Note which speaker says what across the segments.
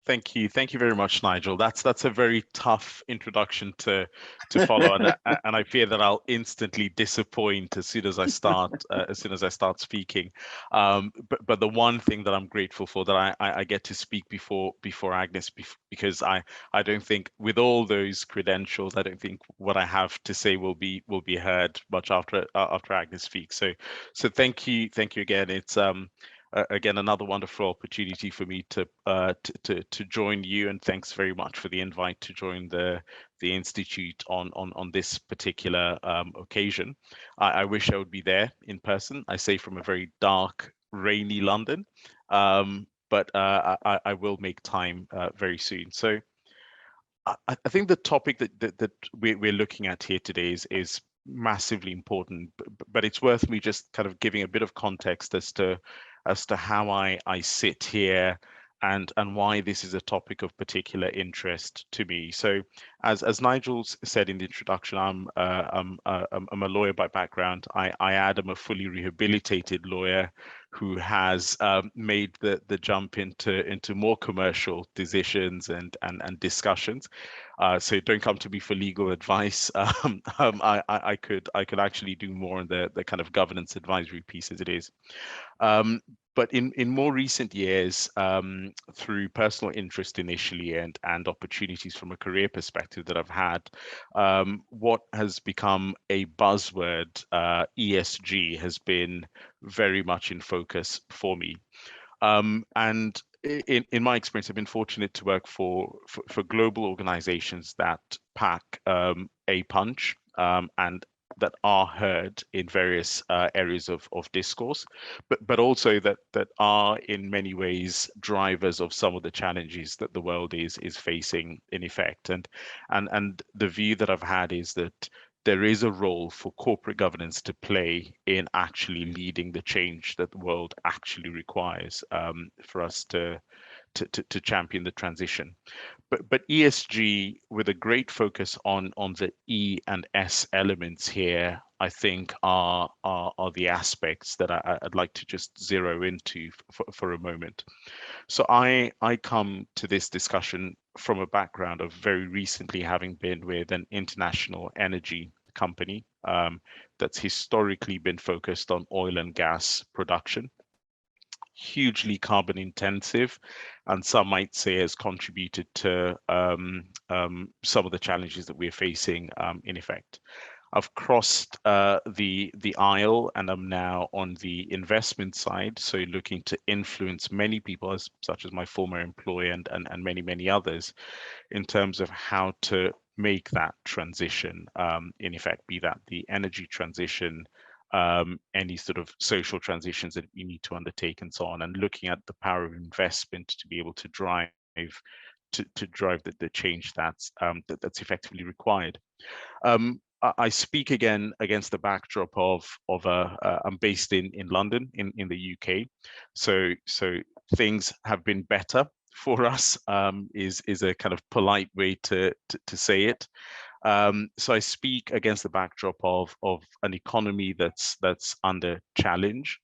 Speaker 1: Thank you very much, Nigel. That's a very tough introduction to follow, and I fear that I'll instantly disappoint as soon as I start speaking. But the one thing that I'm grateful for that I get to speak before Agnes, because I don't think with all those credentials, I don't think what I have to say will be heard much after Agnes speaks. So thank you again. It's again another wonderful opportunity for me to join you, and thanks very much for the invite to join the institute on this particular occasion. I wish I would be there in person. I say from a very dark, rainy London, but I will make time very soon. So I think the topic that we're looking at here today is massively important, but it's worth me just kind of giving a bit of context as to how I sit here and why this is a topic of particular interest to me. So, as Nigel said in the introduction, I'm a lawyer by background. I add I'm a fully rehabilitated lawyer who has made the jump into more commercial decisions and discussions. So don't come to me for legal advice. I could actually do more on the kind of governance advisory piece as it is. Um, but in more recent years, through personal interest initially and opportunities from a career perspective that I've had, what has become a buzzword, ESG, has been very much in focus for me. And in my experience, I've been fortunate to work for global organizations that pack a punch, and that are heard in various areas of discourse, but also that are in many ways drivers of some of the challenges that the world is facing in effect. And the view that I've had is that there is a role for corporate governance to play in actually leading the change that the world actually requires, for us to champion the transition. But ESG, with a great focus on the E and S elements here, I think are the aspects that I'd like to just zero into for a moment. So I come to this discussion from a background of very recently having been with an international energy company, that's historically been focused on oil and gas production, hugely carbon intensive, and some might say has contributed to some of the challenges that we're facing, in effect. I've crossed the aisle, and I'm now on the investment side, so looking to influence many people, such as my former employer and many others, in terms of how to make that transition, in effect, be that the energy transition, any sort of social transitions that we need to undertake, and so on, and looking at the power of investment to be able to drive to drive the change that's effectively required. I speak again against the backdrop of I'm based in London in the UK, so things have been better for us, is a kind of polite way to say it. So I speak against the backdrop of an economy that's under challenge,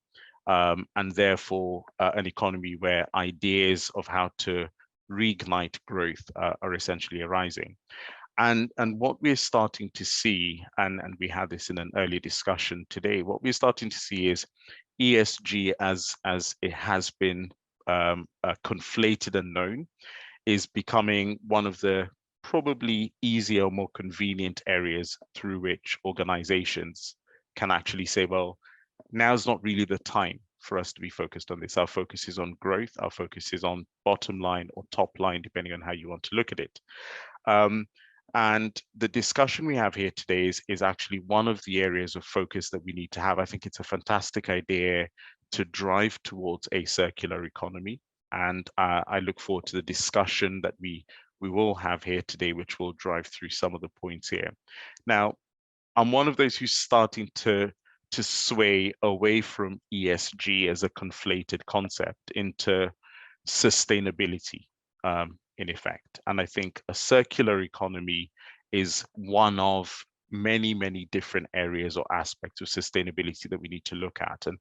Speaker 1: and therefore an economy where ideas of how to reignite growth are essentially arising. And what we're starting to see, and we had this in an earlier discussion today, what we're starting to see is ESG, as it has been conflated and known, is becoming one of the probably easier, more convenient areas through which organizations can actually say, well, now's not really the time for us to be focused on this. Our focus is on growth. Our focus is on bottom line or top line, depending on how you want to look at it. And the discussion we have here today is actually one of the areas of focus that we need to have. I think it's a fantastic idea to drive towards a circular economy. And I look forward to the discussion that we will have here today, which will drive through some of the points here. Now, I'm one of those who's starting to sway away from ESG as a conflated concept into sustainability, in effect. And I think a circular economy is one of many different areas or aspects of sustainability that we need to look at. And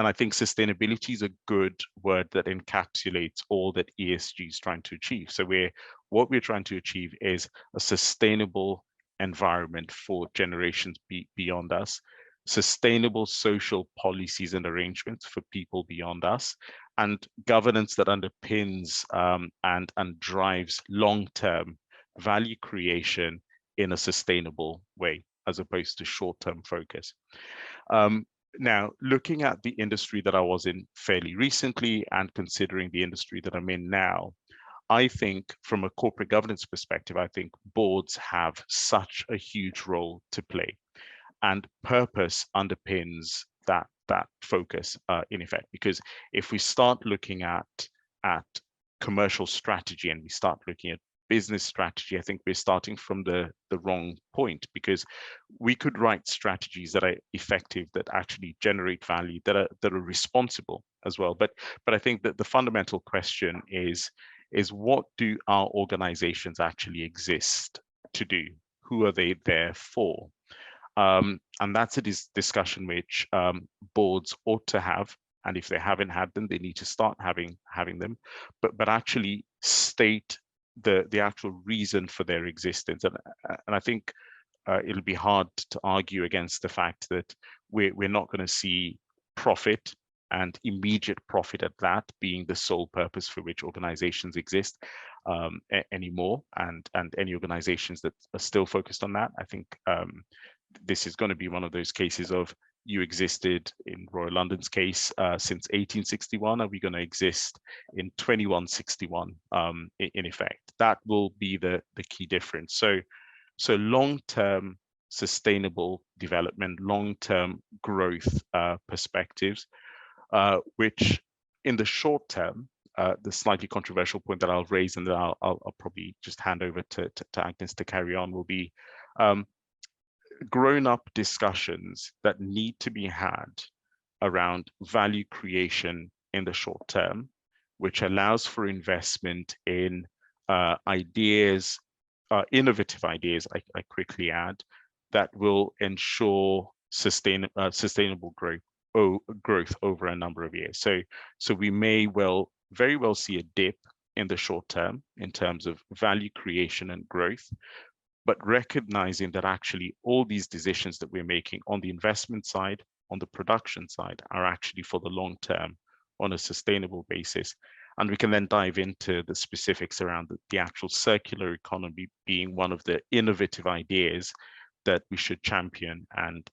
Speaker 1: I think sustainability is a good word that encapsulates all that ESG is trying to achieve. So what we're trying to achieve is a sustainable environment for generations beyond us, sustainable social policies and arrangements for people beyond us, and governance that underpins and drives long-term value creation in a sustainable way, as opposed to short-term focus. Now, looking at the industry that I was in fairly recently and considering the industry that I'm in now, I think from a corporate governance perspective, I think boards have such a huge role to play, and purpose underpins that focus in effect. Because if we start looking at commercial strategy and we start looking at business strategy, I think we're starting from the wrong point, because we could write strategies that are effective, that actually generate value, that are responsible as well. But I think that the fundamental question is what do our organizations actually exist to do? Who are they there for? And that's a discussion which boards ought to have, and if they haven't had them, they need to start having them. But actually state the actual reason for their existence. And I think it'll be hard to argue against the fact that we're not going to see profit, and immediate profit at that, being the sole purpose for which organizations exist anymore. And any organizations that are still focused on that, I think this is going to be one of those cases of, you existed in Royal London's case since 1861. Are we going to exist in 2161 in effect? That will be the key difference. So long-term sustainable development, long-term growth perspectives, which in the short term, the slightly controversial point that I'll raise, and then I'll probably just hand over to Agnes to carry on, will be grown-up discussions that need to be had around value creation in the short term, which allows for investment in ideas, innovative ideas, I quickly add, that will ensure sustainable growth over a number of years. So we may very well see a dip in the short term in terms of value creation and growth, but recognizing that actually all these decisions that we're making on the investment side, on the production side, are actually for the long term on a sustainable basis. And we can then dive into the specifics around the actual circular economy being one of the innovative ideas that we should champion and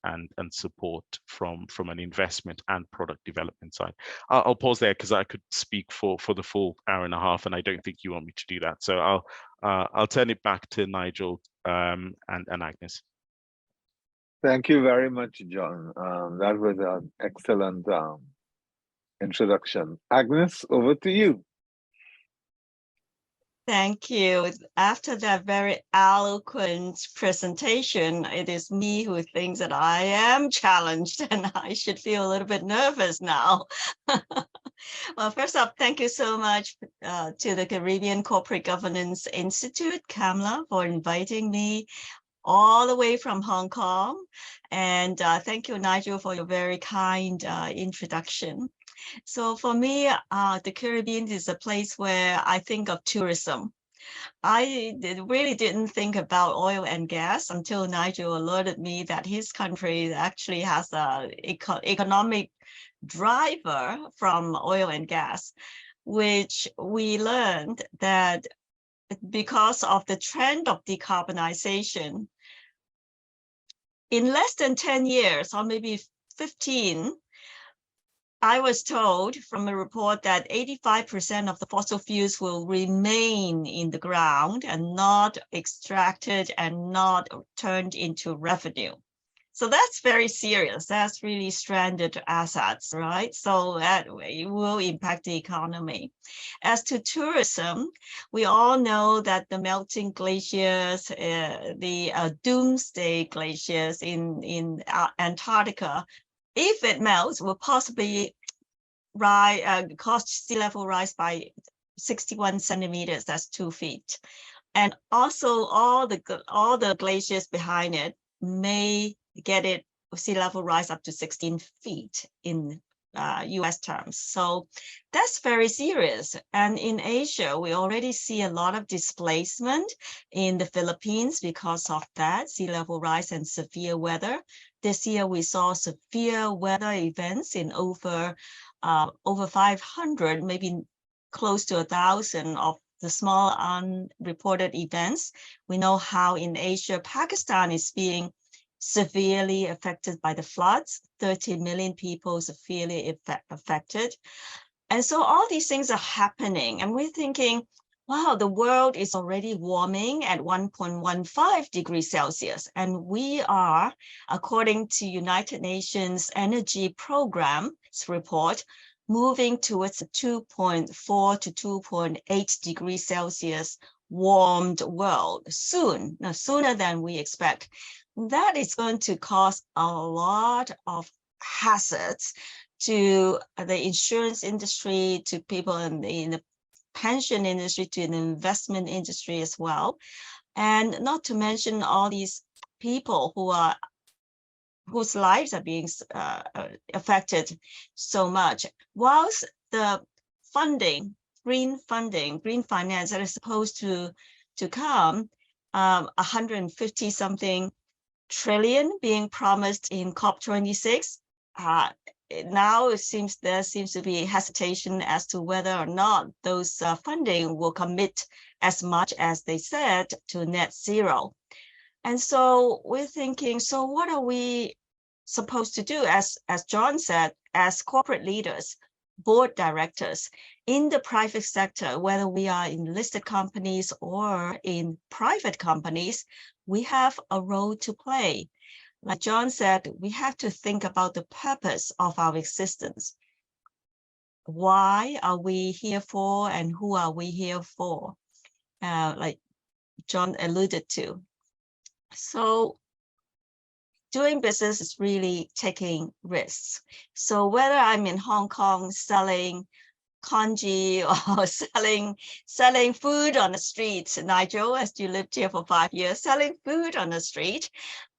Speaker 1: support from an investment and product development side. I'll pause there because I could speak for the full hour and a half, and I don't think you want me to do that. So I'll turn it back to Nigel and Agnes.
Speaker 2: Thank you very much, John. That was an excellent introduction. Agnes, over to you.
Speaker 3: Thank you. After that very eloquent presentation, it is me who thinks that I am challenged and I should feel a little bit nervous now. Well, first up, thank you so much to the Caribbean Corporate Governance Institute, CAMLA, for inviting me all the way from Hong Kong. And thank you, Nigel, for your very kind introduction. So for me, the Caribbean is a place where I think of tourism. I really didn't think about oil and gas until Nigel alerted me that his country actually has an economic driver from oil and gas, which we learned that because of the trend of decarbonization, in less than 10 years, or maybe 15, I was told from a report that 85% of the fossil fuels will remain in the ground and not extracted and not turned into revenue. So that's very serious. That's really stranded assets, right? So that will impact the economy. As to tourism, we all know that the melting glaciers, the doomsday glaciers in Antarctica, if it melts, will possibly cause sea level rise by 61 centimeters. That's 2 feet. And also all the glaciers behind it may get it sea level rise up to 16 feet in US terms. So that's very serious. And in Asia, we already see a lot of displacement in the Philippines because of that sea level rise and severe weather. This year, we saw severe weather events in over 500, maybe close to 1,000 of the small unreported events. We know how in Asia, Pakistan is being severely affected by the floods, 30 million people severely affected. And so all these things are happening. And we're thinking, wow, the world is already warming at 1.15 degrees Celsius. And we are, according to United Nations Energy Program's report, moving towards a 2.4 to 2.8 degrees Celsius warmed world soon, sooner than we expect. That is going to cause a lot of hazards to the insurance industry, to people in the pension industry, to the investment industry as well. And not to mention all these people whose lives are being affected so much. Whilst the funding, green finance that is supposed to come, 150 something trillion being promised in COP26. Now there seems to be hesitation as to whether or not those funding will commit as much as they said to net zero. And so we're thinking, so what are we supposed to do? As John said, as corporate leaders, board directors in the private sector, whether we are in listed companies or in private companies, we have a role to play. Like John said, we have to think about the purpose of our existence. Why are we here for, and who are we here for? Like John alluded to. So doing business is really taking risks. So whether I'm in Hong Kong selling congee or selling food on the street, Nigel, as you lived here for 5 years, selling food on the street,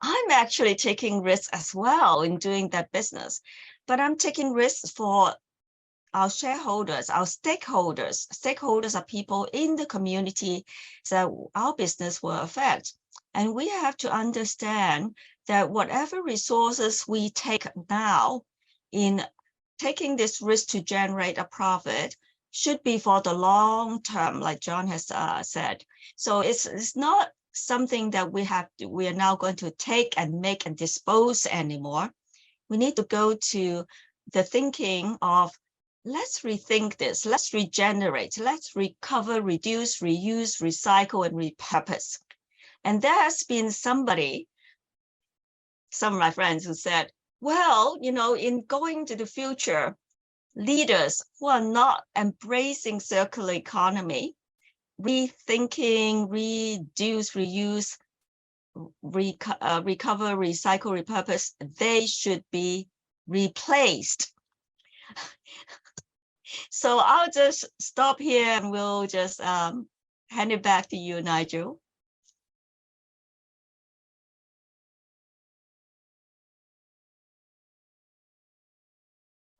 Speaker 3: I'm actually taking risks as well in doing that business. But I'm taking risks for our shareholders, our stakeholders. Stakeholders are people in the community that our business will affect. And we have to understand that whatever resources we take now in taking this risk to generate a profit should be for the long term, like John has said. So it's not something that we are now going to take and make and dispose anymore. We need to go to the thinking of, let's rethink this, let's regenerate, let's recover, reduce, reuse, recycle, and repurpose. And there has been some of my friends who said, well, in going to the future, leaders who are not embracing circular economy, rethinking, reduce, reuse, recover, recycle, repurpose, they should be replaced. So I'll just stop here and we'll just hand it back to you, Nigel.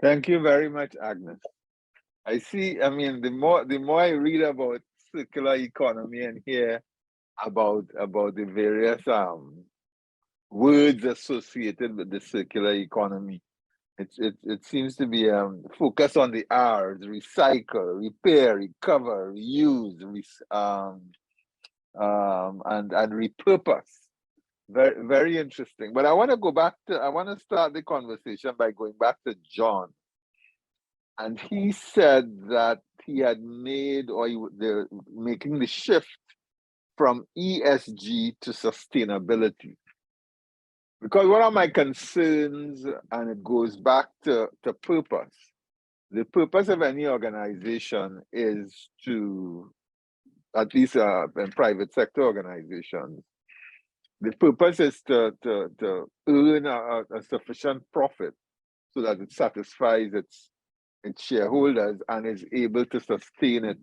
Speaker 2: Thank you very much, Agnes. I see, I mean, the more I read about circular economy and hear about the various words associated with the circular economy, it seems to be focus on the R's: recycle, repair, recover, reuse, and repurpose. Very, very interesting. But I want to start the conversation by going back to John. And he said that he had made, or they're making the shift from ESG to sustainability. Because one of my concerns, and it goes back to purpose, the purpose of any organization is to, at least in private sector organizations, the purpose is to earn a sufficient profit so that it satisfies its shareholders and is able to sustain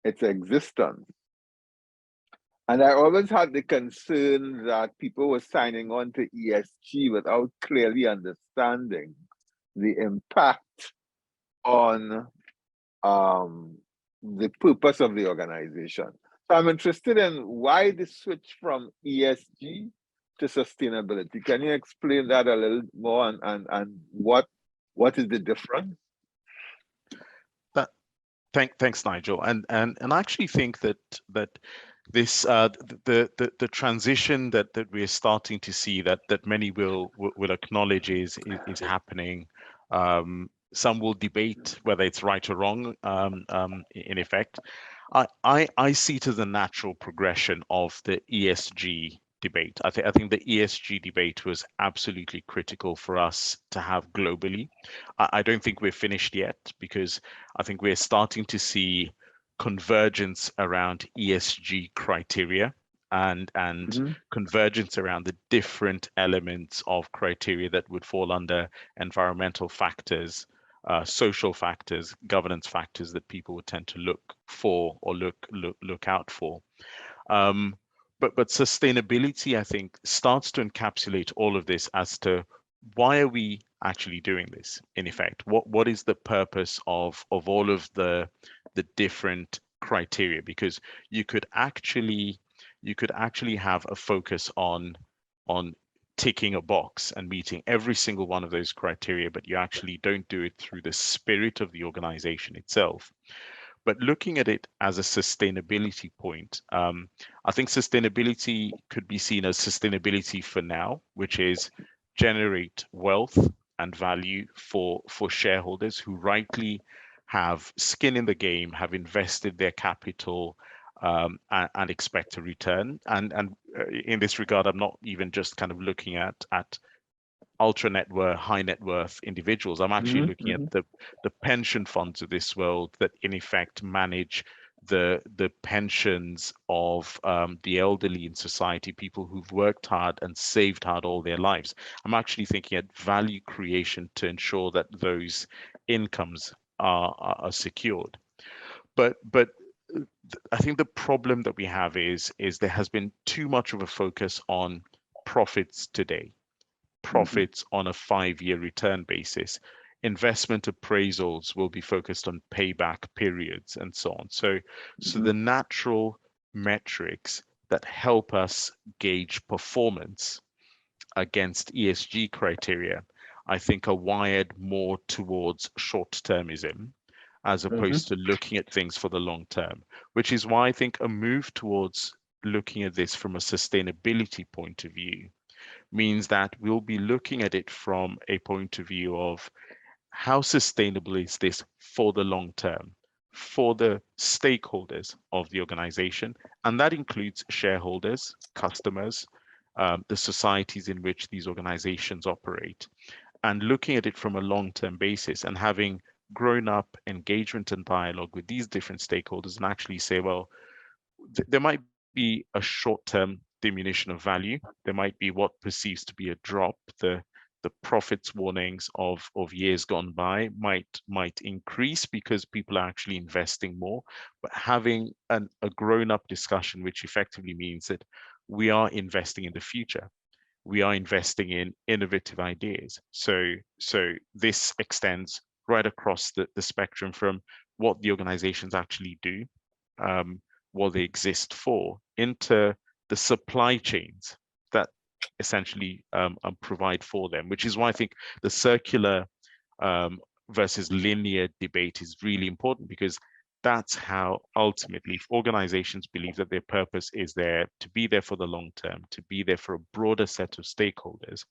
Speaker 2: its existence. And I always had the concern that people were signing on to ESG without clearly understanding the impact on the purpose of the organization. So I'm interested in why the switch from ESG to sustainability. Can you explain that a little more, and what is the difference?
Speaker 1: Thanks, Nigel. And I actually think that this the transition that we're starting to see that many will acknowledge is happening. Some will debate whether it's right or wrong. In effect, I see it as a natural progression of the ESG debate. I think the ESG debate was absolutely critical for us to have globally. I don't think we're finished yet, because I think we're starting to see convergence around ESG criteria and convergence around the different elements of criteria that would fall under environmental factors, social factors, governance factors that people would tend to look for or look out for. But sustainability, I think, starts to encapsulate all of this as to why are we actually doing this, in effect? What is the purpose of all of the different criteria? Because you could actually have a focus on ticking a box and meeting every single one of those criteria, but you actually don't do it through the spirit of the organization itself. But looking at it as a sustainability point, I think sustainability could be seen as sustainability for now, which is generate wealth and value for shareholders who rightly have skin in the game, have invested their capital, and expect a return. And in this regard, I'm not even just kind of looking at ultra net worth, high net worth individuals. I'm actually looking at the pension funds of this world that in effect manage the pensions of the elderly in society, people who've worked hard and saved hard all their lives. I'm actually thinking at value creation to ensure that those incomes are secured. But I think the problem that we have is there has been too much of a focus on profits today, profits on a 5-year return basis. Investment appraisals will be focused on payback periods and so on. So the natural metrics that help us gauge performance against ESG criteria, I think, are wired more towards short-termism as opposed to looking at things for the long term, which is why I think a move towards looking at this from a sustainability point of view means that we'll be looking at it from a point of view of how sustainable is this for the long term, for the stakeholders of the organization. And that includes shareholders, customers, the societies in which these organizations operate, and looking at it from a long-term basis and having grown up engagement and dialogue with these different stakeholders and actually say, well, there might be a short-term diminution of value. There might be what perceives to be a drop. The profits warnings of years gone by might increase because people are actually investing more. But having a grown-up discussion, which effectively means that we are investing in the future. We are investing in innovative ideas. So this extends right across the spectrum from what the organizations actually do, what they exist for, into the supply chains that essentially provide for them, which is why I think the circular versus linear debate is really important, because that's how ultimately, if organizations believe that their purpose is there to be there for the long term, to be there for a broader set of stakeholders,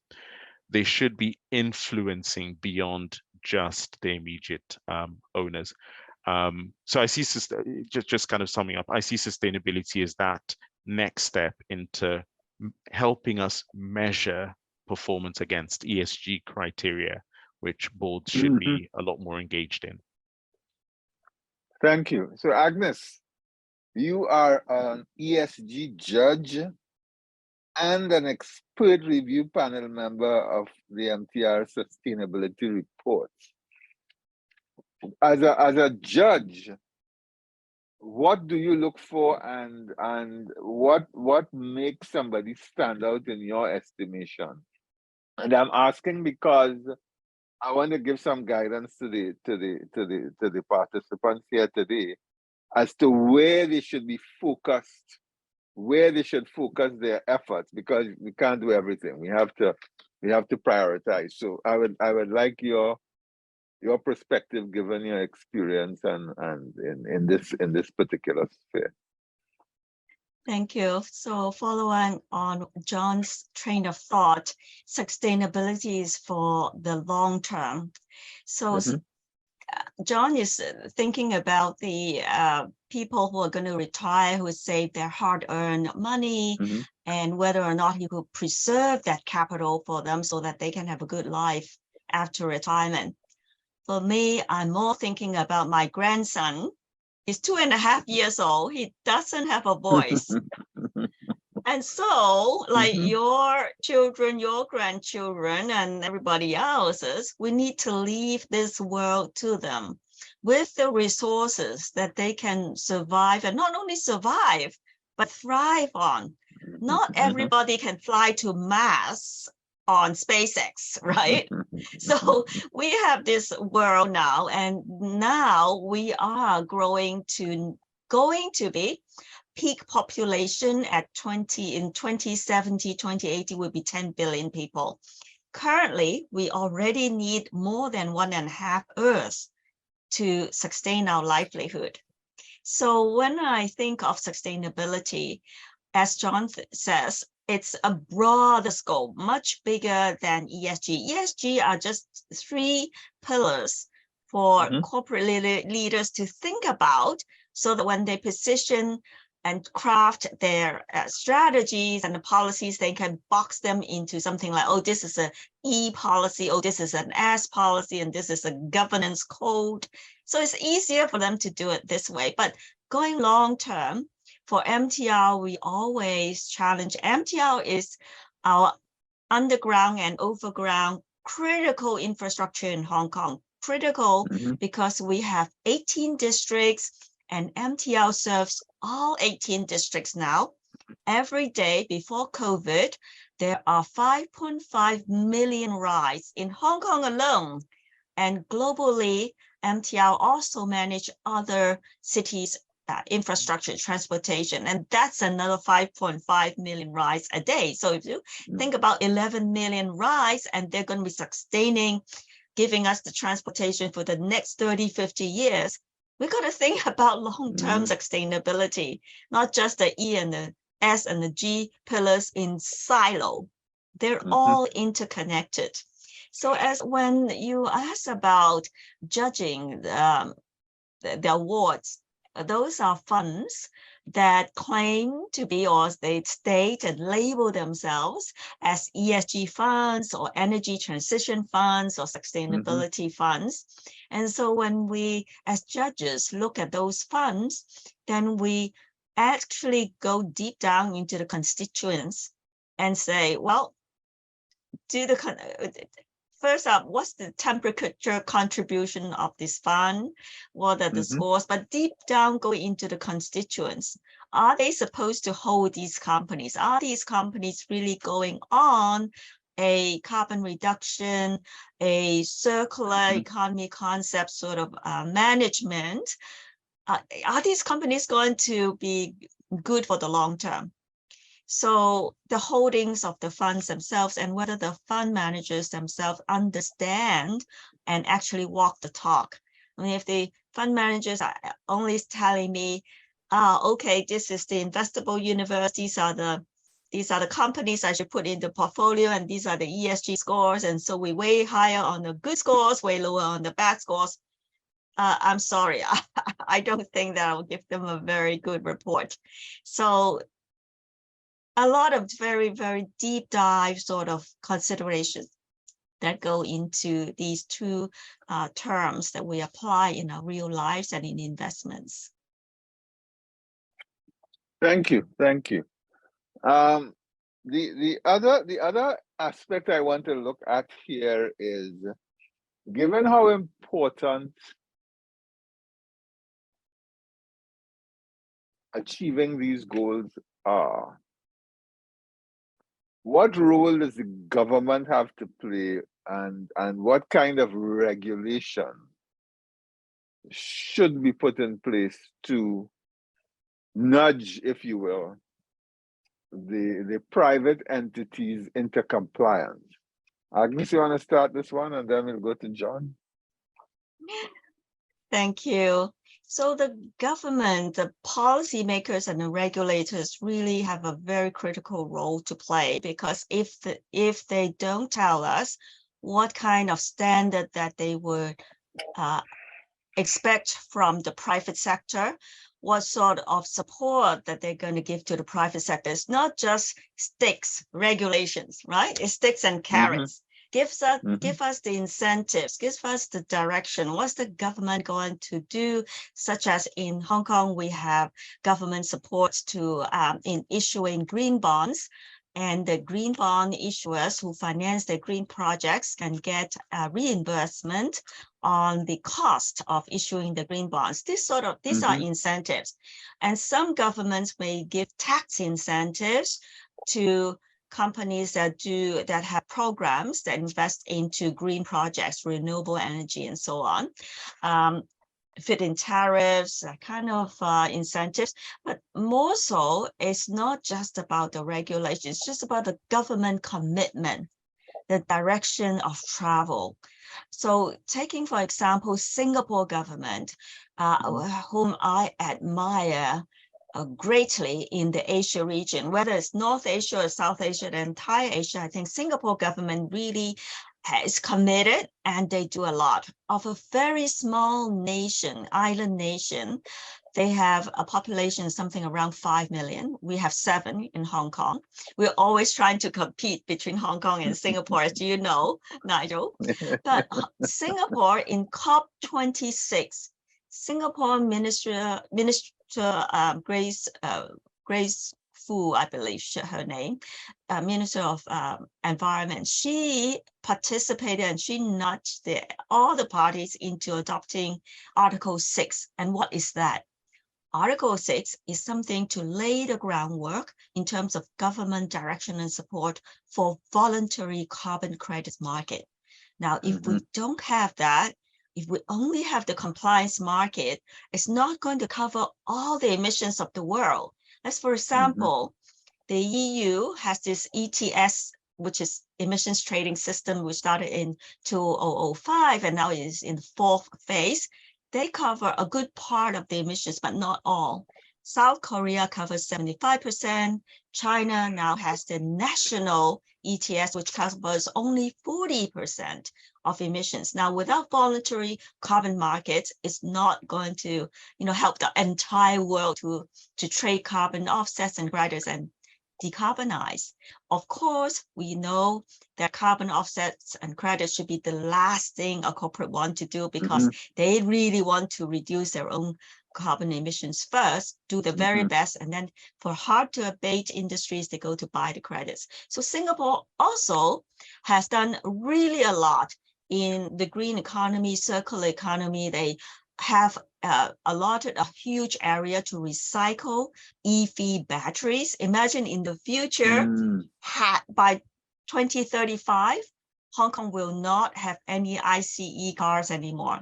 Speaker 1: they should be influencing beyond just the immediate owners. So I see, just kind of summing up, I see sustainability as that next step into helping us measure performance against ESG criteria, which boards should be a lot more engaged in.
Speaker 2: Thank you. So Agnes, you are an ESG judge and an expert review panel member of the MTR Sustainability Report. As a judge, what do you look for, and what makes somebody stand out in your estimation? And I'm asking because I want to give some guidance to the participants here today as to where they should be focused, where they should focus their efforts, because we can't do everything. We have to prioritize. So I would like your perspective given your experience and in this particular sphere.
Speaker 3: Thank you. So following on John's train of thought, sustainability is for the long term. So John is thinking about the people who are going to retire, who save their hard-earned money, and whether or not he could preserve that capital for them so that they can have a good life after retirement. For me, I'm more thinking about my grandson. He's 2.5 years old. He doesn't have a voice. And so, like your children, your grandchildren, and everybody else's, we need to leave this world to them with the resources that they can survive, and not only survive, but thrive on. Not everybody can fly to Mars on SpaceX, right? So we have this world now, and now we are going to be peak population at 2070, 2080 will be 10 billion people. Currently, we already need more than 1.5 Earths to sustain our livelihood. So when I think of sustainability, as John says, it's a broader scope, much bigger than ESG. ESG are just 3 pillars for corporate leaders to think about, so that when they position and craft their strategies and the policies, they can box them into something like, oh, this is an E policy, oh, this is an S policy, and this is a governance code. So it's easier for them to do it this way. But going long term, for MTR, we always challenge. MTR is our underground and overground critical infrastructure in Hong Kong. Critical because we have 18 districts, and MTR serves all 18 districts now. Every day before COVID, there are 5.5 million rides in Hong Kong alone. And globally, MTR also manage other cities' infrastructure, transportation, and that's another 5.5 million rides a day. So if you think about 11 million rides, and they're going to be sustaining, giving us the transportation for the next 30, 50 years, we've got to think about long-term sustainability, not just the E and the S and the G pillars in silo. They're all interconnected. So as when you ask about judging the awards, those are funds that claim to be, or they state and label themselves as ESG funds or energy transition funds or sustainability funds. And so when we, as judges, look at those funds, then we actually go deep down into the constituents and say, well, first up, what's the temperature contribution of this fund? What are the scores? But deep down, go into the constituents. Are they supposed to hold these companies? Are these companies really going on a carbon reduction, a circular economy concept sort of management? Are these companies going to be good for the long term? So the holdings of the funds themselves, and whether the fund managers themselves understand and actually walk the talk. I mean, if the fund managers are only telling me, okay, this is the investable universe, these are the companies I should put in the portfolio, and these are the ESG scores, and so we way higher on the good scores, way lower on the bad scores. I'm sorry, I don't think that will give them a very good report. So a lot of very, very deep dive sort of considerations that go into these 2 terms that we apply in our real lives and in investments.
Speaker 2: Thank you. The other aspect I want to look at here is, given how important achieving these goals are, what role does the government have to play, and what kind of regulation should be put in place to nudge, if you will, the private entities into compliance? Agnes, you want to start this one, and then we'll go to John?
Speaker 3: Thank you. So the government, the policymakers and the regulators really have a very critical role to play, because if they don't tell us what kind of standard that they would expect from the private sector, what sort of support that they're going to give to the private sector. It's not just sticks, regulations, right? It's sticks and carrots. Give us the incentives, give us the direction. What's the government going to do? Such as in Hong Kong, we have government supports to in issuing green bonds, and the green bond issuers who finance the green projects can get reimbursement on the cost of issuing the green bonds. These are incentives, and some governments may give tax incentives to companies that have programs that invest into green projects, renewable energy, and so on. Fit-in tariffs, kind of incentives, but more so, it's not just about the regulations, it's just about the government commitment, the direction of travel. So taking, for example, Singapore government, whom I admire greatly in the Asia region, whether it's North Asia or South Asia, the entire Asia, I think Singapore government really is committed, and they do a lot. Of a very small nation, island nation, they have a population something around 5 million. We have 7 in Hong Kong. We're always trying to compete between Hong Kong and Singapore, as you know, Nigel. But Singapore in COP26, Singapore Minister Grace Fu, I believe her name, Minister of Environment, she participated and she nudged all the parties into adopting Article 6. And what is that? Article 6 is something to lay the groundwork in terms of government direction and support for voluntary carbon credits market. Now, if we don't have that, if we only have the compliance market, it's not going to cover all the emissions of the world. As for example, the EU has this ETS, which is emissions trading system, which started in 2005 and now is in the 4th phase. They cover a good part of the emissions, but not all. South Korea covers 75%. China now has the national ETS, which covers only 40% of emissions. Now, without voluntary carbon markets, it's not going to, help the entire world to trade carbon offsets and credits and decarbonize. Of course, we know that carbon offsets and credits should be the last thing a corporate want to do, because they really want to reduce their own carbon emissions first, do the very best, and then for hard to abate industries, they go to buy the credits. So Singapore also has done really a lot in the green economy, circular economy. They have allotted a huge area to recycle EV batteries. Imagine in the future, by 2035, Hong Kong will not have any ICE cars anymore.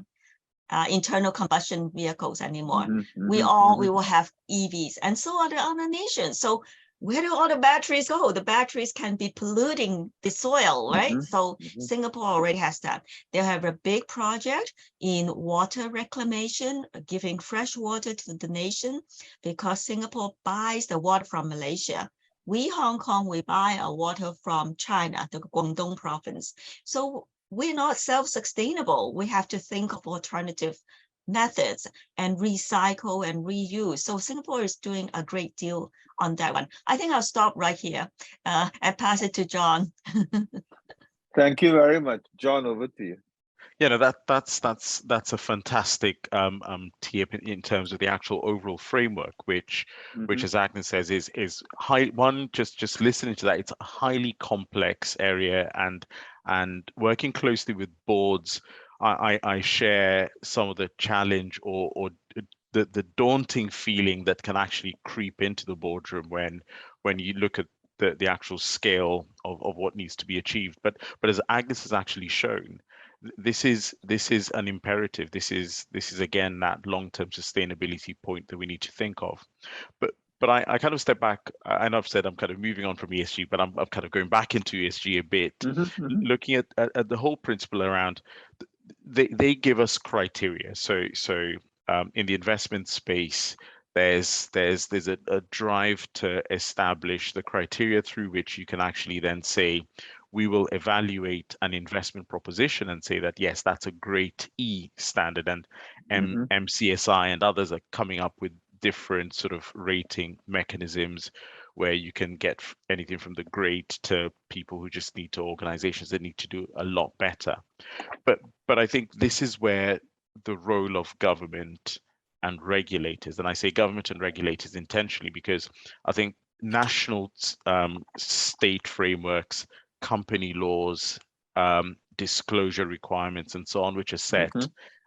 Speaker 3: Internal combustion vehicles anymore. We will have EVs, and so are the other nations. So where do all the batteries go? The batteries can be polluting the soil, right? So Singapore already has that. They have a big project in water reclamation, giving fresh water to the nation, because Singapore buys the water from Malaysia. We, Hong Kong, we buy our water from China, the Guangdong province. So we're not self-sustainable. We have to think of alternative methods and recycle and reuse. So Singapore is doing a great deal on that one. I think I'll stop right here and pass it to John.
Speaker 2: Thank you very much. John, over to you.
Speaker 1: Yeah, no, that's a fantastic tip in terms of the actual overall framework, which as Agnes says is high. One, just listening to that, it's a highly complex area, and working closely with boards, I share some of the challenge or the daunting feeling that can actually creep into the boardroom when you look at the actual scale of what needs to be achieved. But as Agnes has actually shown, this is an imperative. This is again that long-term sustainability point that we need to think of. But I kind of step back. I know I've said I'm kind of moving on from ESG, but I'm kind of going back into ESG a bit, looking at the whole principle around. They give us criteria. So in the investment space, there's a drive to establish the criteria through which you can actually then say, we will evaluate an investment proposition and say that, yes, that's a great E standard, and MCSI and others are coming up with different sort of rating mechanisms where you can get anything from the great to people who just need to, organizations that need to do a lot better. But I think this is where the role of government and regulators, and I say government and regulators intentionally because I think national state frameworks, company laws, disclosure requirements, and so on, which are set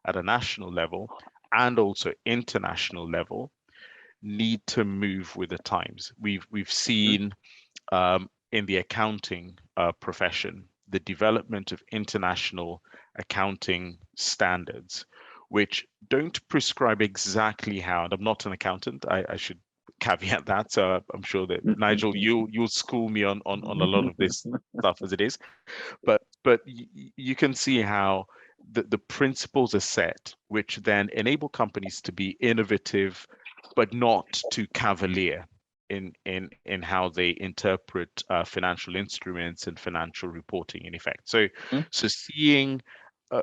Speaker 1: at a national level and also international level, need to move with the times. We've seen in the accounting profession the development of international accounting standards, which don't prescribe exactly how, and I'm not an accountant, I should caveat that, so I'm sure that Nigel, you'll school me on a lot of this stuff as it is, but you can see how the principles are set, which then enable companies to be innovative, but not too cavalier in how they interpret financial instruments and financial reporting in effect. So seeing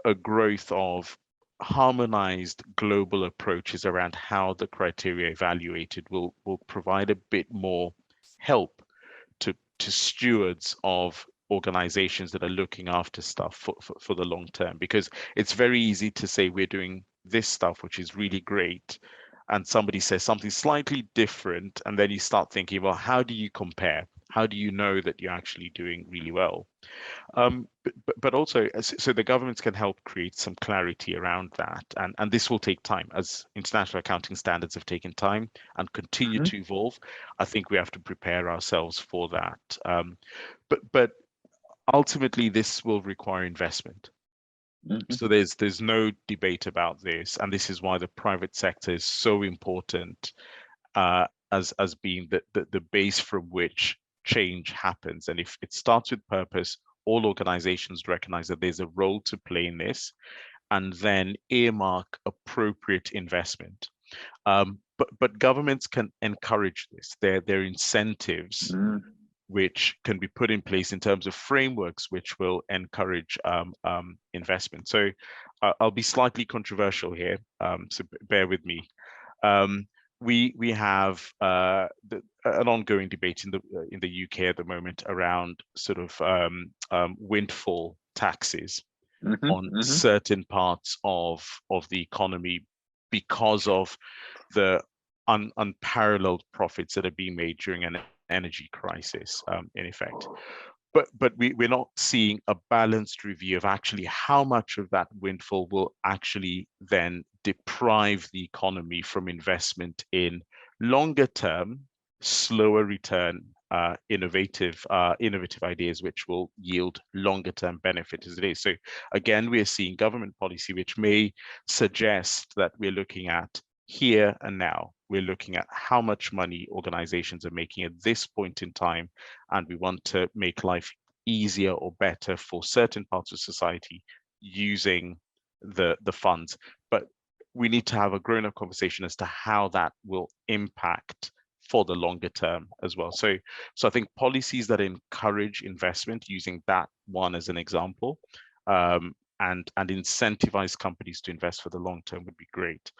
Speaker 1: a growth of harmonized global approaches around how the criteria evaluated will provide a bit more help to stewards of organizations that are looking after stuff for the long term, because it's very easy to say we're doing this stuff, which is really great, and somebody says something slightly different, and then you start thinking, well, how do you compare? How do you know that you're actually doing really well? But also, so the governments can help create some clarity around that, and this will take time, as international accounting standards have taken time and continue to evolve. I think we have to prepare ourselves for that. But ultimately, this will require investment. So there's no debate about this, and this is why the private sector is so important as being the base from which change happens. And if it starts with purpose, all organizations recognize that there's a role to play in this, and then earmark appropriate investment. But governments can encourage this. There are incentives which can be put in place in terms of frameworks which will encourage investment. So I'll be slightly controversial here, so bear with me. We have an ongoing debate in the UK at the moment around sort of windfall taxes on certain parts of the economy because of the unparalleled profits that are being made during an energy crisis, in effect. But we're not seeing a balanced review of actually how much of that windfall will actually then deprive the economy from investment in longer term, slower return, innovative ideas which will yield longer term benefit as it is. So again, we are seeing government policy which may suggest that we're looking at here and now. We're looking at how much money organizations are making at this point in time, and we want to make life easier or better for certain parts of society using the funds. But we need to have a grown-up conversation as to how that will impact for the longer term as well. So I think policies that encourage investment, using that one as an example, and incentivize companies to invest for the long term would be great.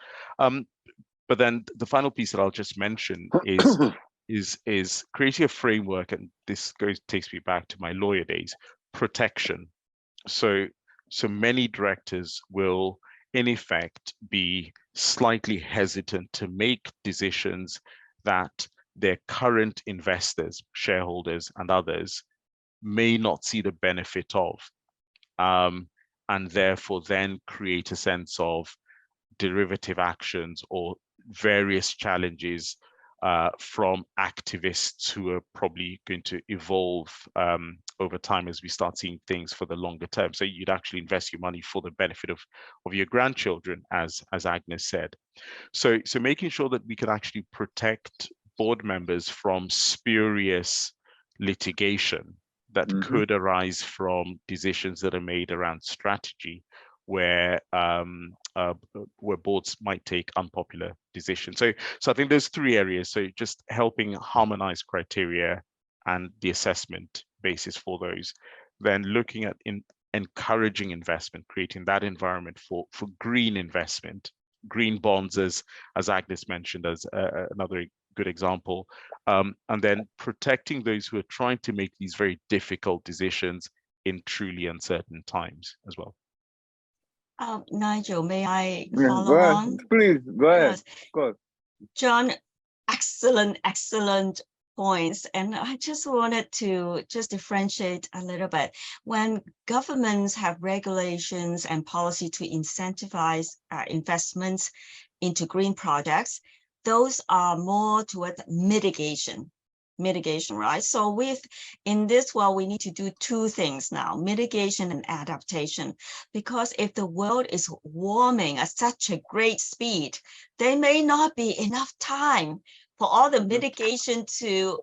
Speaker 1: But then the final piece that I'll just mention is creating a framework, and this takes me back to my lawyer days, protection. So many directors will in effect be slightly hesitant to make decisions that their current investors, shareholders, and others may not see the benefit of, and therefore then create a sense of derivative actions or various challenges from activists who are probably going to evolve over time as we start seeing things for the longer term. So you'd actually invest your money for the benefit of your grandchildren, as Agnes said. So making sure that we can actually protect board members from spurious litigation that could arise from decisions that are made around strategy, where boards might take unpopular decisions. So I think there's three areas. So just helping harmonize criteria and the assessment basis for those, then looking at encouraging investment, creating that environment for green investment, green bonds, as Agnes mentioned, as another good example, and then protecting those who are trying to make these very difficult decisions in truly uncertain times as well.
Speaker 3: Nigel, may I
Speaker 2: Yeah,
Speaker 3: follow
Speaker 2: go ahead.
Speaker 3: on?
Speaker 2: Please, go ahead.
Speaker 3: Yes.
Speaker 2: Go ahead.
Speaker 3: John, excellent points. And I just wanted to just differentiate a little bit. When governments have regulations and policy to incentivize investments into green projects, those are more toward mitigation, right? So in this world, we need to do two things now, mitigation and adaptation, because if the world is warming at such a great speed, there may not be enough time for all the mitigation to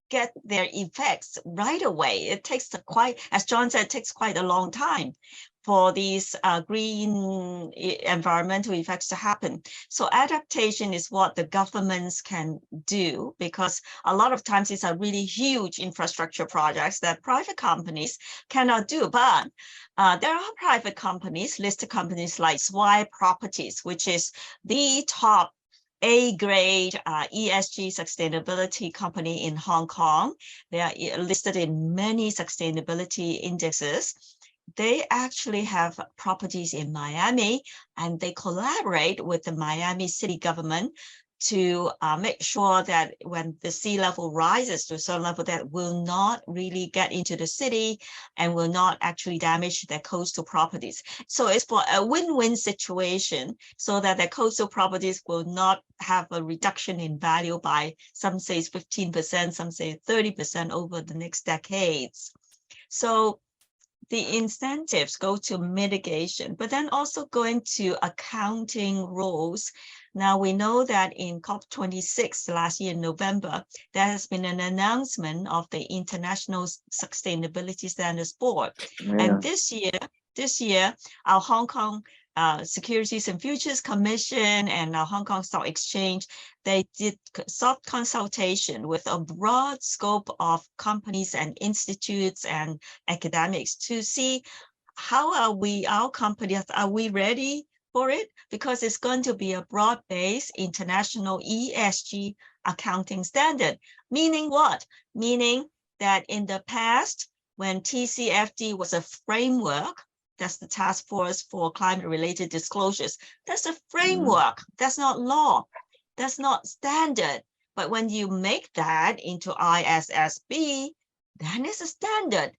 Speaker 3: get their effects right away. It takes as John said, it takes quite a long time for these green environmental effects to happen. So adaptation is what the governments can do, because a lot of times these are really huge infrastructure projects that private companies cannot do. But there are private companies, listed companies like Swire Properties, which is the top A-grade ESG sustainability company in Hong Kong. They are listed in many sustainability indexes. They actually have properties in Miami, and they collaborate with the Miami city government to make sure that when the sea level rises to a certain level, that will not really get into the city and will not actually damage their coastal properties. So it's for a win-win situation, so that the coastal properties will not have a reduction in value by, some say 15%, some say 30% over the next decades. So the incentives go to mitigation, but then also going to accounting rules. Now, we know that in COP26 last year in November, there has been an announcement of the International Sustainability Standards Board. Yeah. And this year, our Hong Kong Securities and Futures Commission and our Hong Kong Stock Exchange, they did soft consultation with a broad scope of companies and institutes and academics to see how are we, our companies, are we ready for it? Because it's going to be a broad-based international ESG accounting standard. Meaning what? Meaning that in the past, when TCFD was a framework, that's the Task Force for Climate-Related Disclosures, that's a framework, that's not law, that's not standard. But when you make that into ISSB, then it's a standard.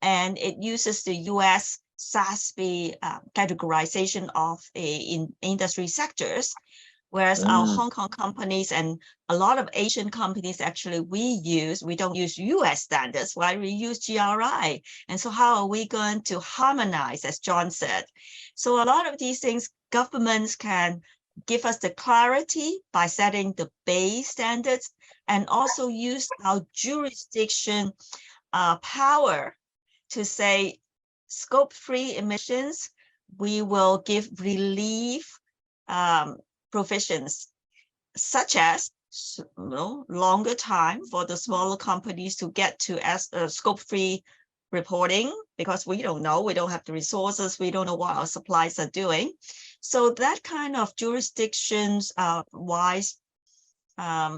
Speaker 3: And it uses the US SASB categorization of in industry sectors, whereas our Hong Kong companies and a lot of Asian companies, actually, we don't use US standards, right? We use GRI. And so how are we going to harmonize, as John said? So a lot of these things, governments can give us the clarity by setting the base standards, and also use our jurisdiction power to say, scope-free emissions, we will give relief provisions, such as longer time for the smaller companies to get to scope-free reporting, because we don't know, we don't have the resources, we don't know what our suppliers are doing. So that kind of jurisdictions wise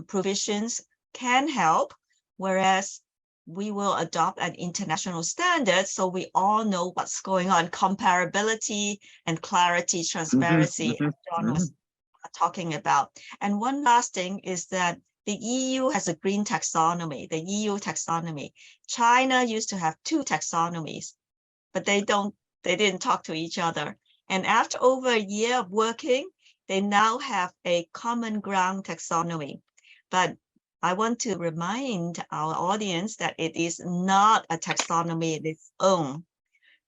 Speaker 3: provisions can help, whereas we will adopt an international standard so we all know what's going on, comparability and clarity, transparency, as John was talking about. And one last thing is that the EU has a green taxonomy, the EU taxonomy. China used to have two taxonomies, but they didn't talk to each other. And after over a year of working, they now have a common ground taxonomy. But I want to remind our audience that it is not a taxonomy in its own.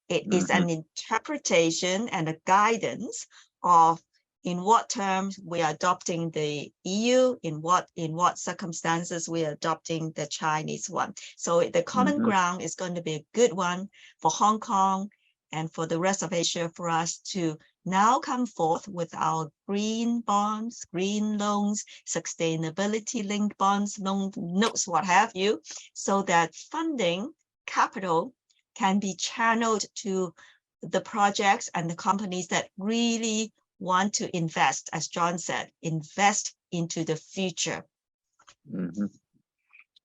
Speaker 3: It is an interpretation and a guidance of in what terms we are adopting the EU, in what circumstances we are adopting the Chinese one. So the common ground is going to be a good one for Hong Kong and for the rest of Asia for us to now come forth with our green bonds, green loans, sustainability linked bonds, notes, what have you, so that funding, capital can be channeled to the projects and the companies that really want to invest, as John said, invest into the future.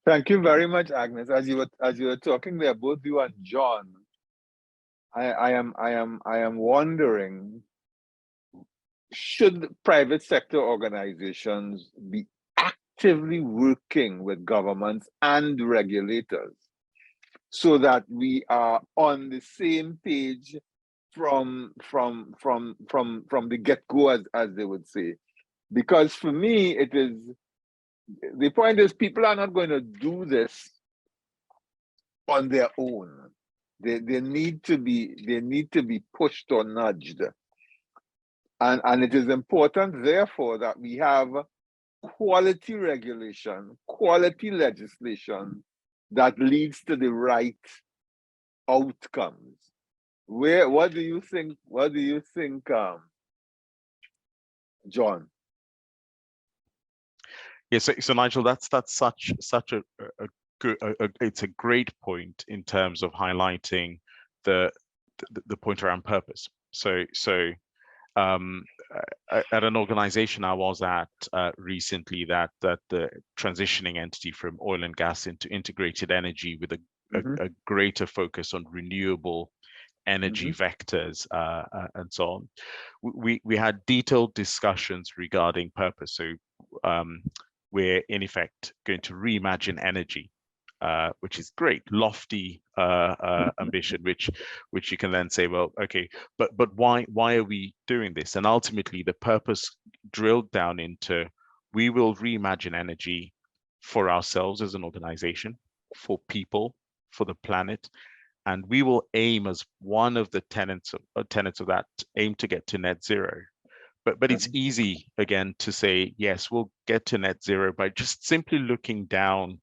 Speaker 2: Thank you very much, Agnes. As you were talking there, both you and John, I am wondering, should private sector organizations be actively working with governments and regulators so that we are on the same page from the get-go, as they would say? Because for me, the point is, people are not going to do this on their own. They need to be pushed or nudged. And it is important, therefore, that we have quality regulation, quality legislation that leads to the right outcomes. What do you think? What do you think, John?
Speaker 1: Yes, so Nigel, that's such a good, it's a great point in terms of highlighting the point around purpose. So at an organization I was at recently, that the transitioning entity from oil and gas into integrated energy with a greater focus on renewable energy vectors and so on. We had detailed discussions regarding purpose. So we're in effect going to reimagine energy, which is great, lofty ambition, which you can then say, well, okay, but why are we doing this? And ultimately, the purpose drilled down into, we will reimagine energy for ourselves as an organization, for people, for the planet, and we will aim as one of the tenets of that, aim to get to net zero. But it's easy, again, to say, yes, we'll get to net zero by just simply looking down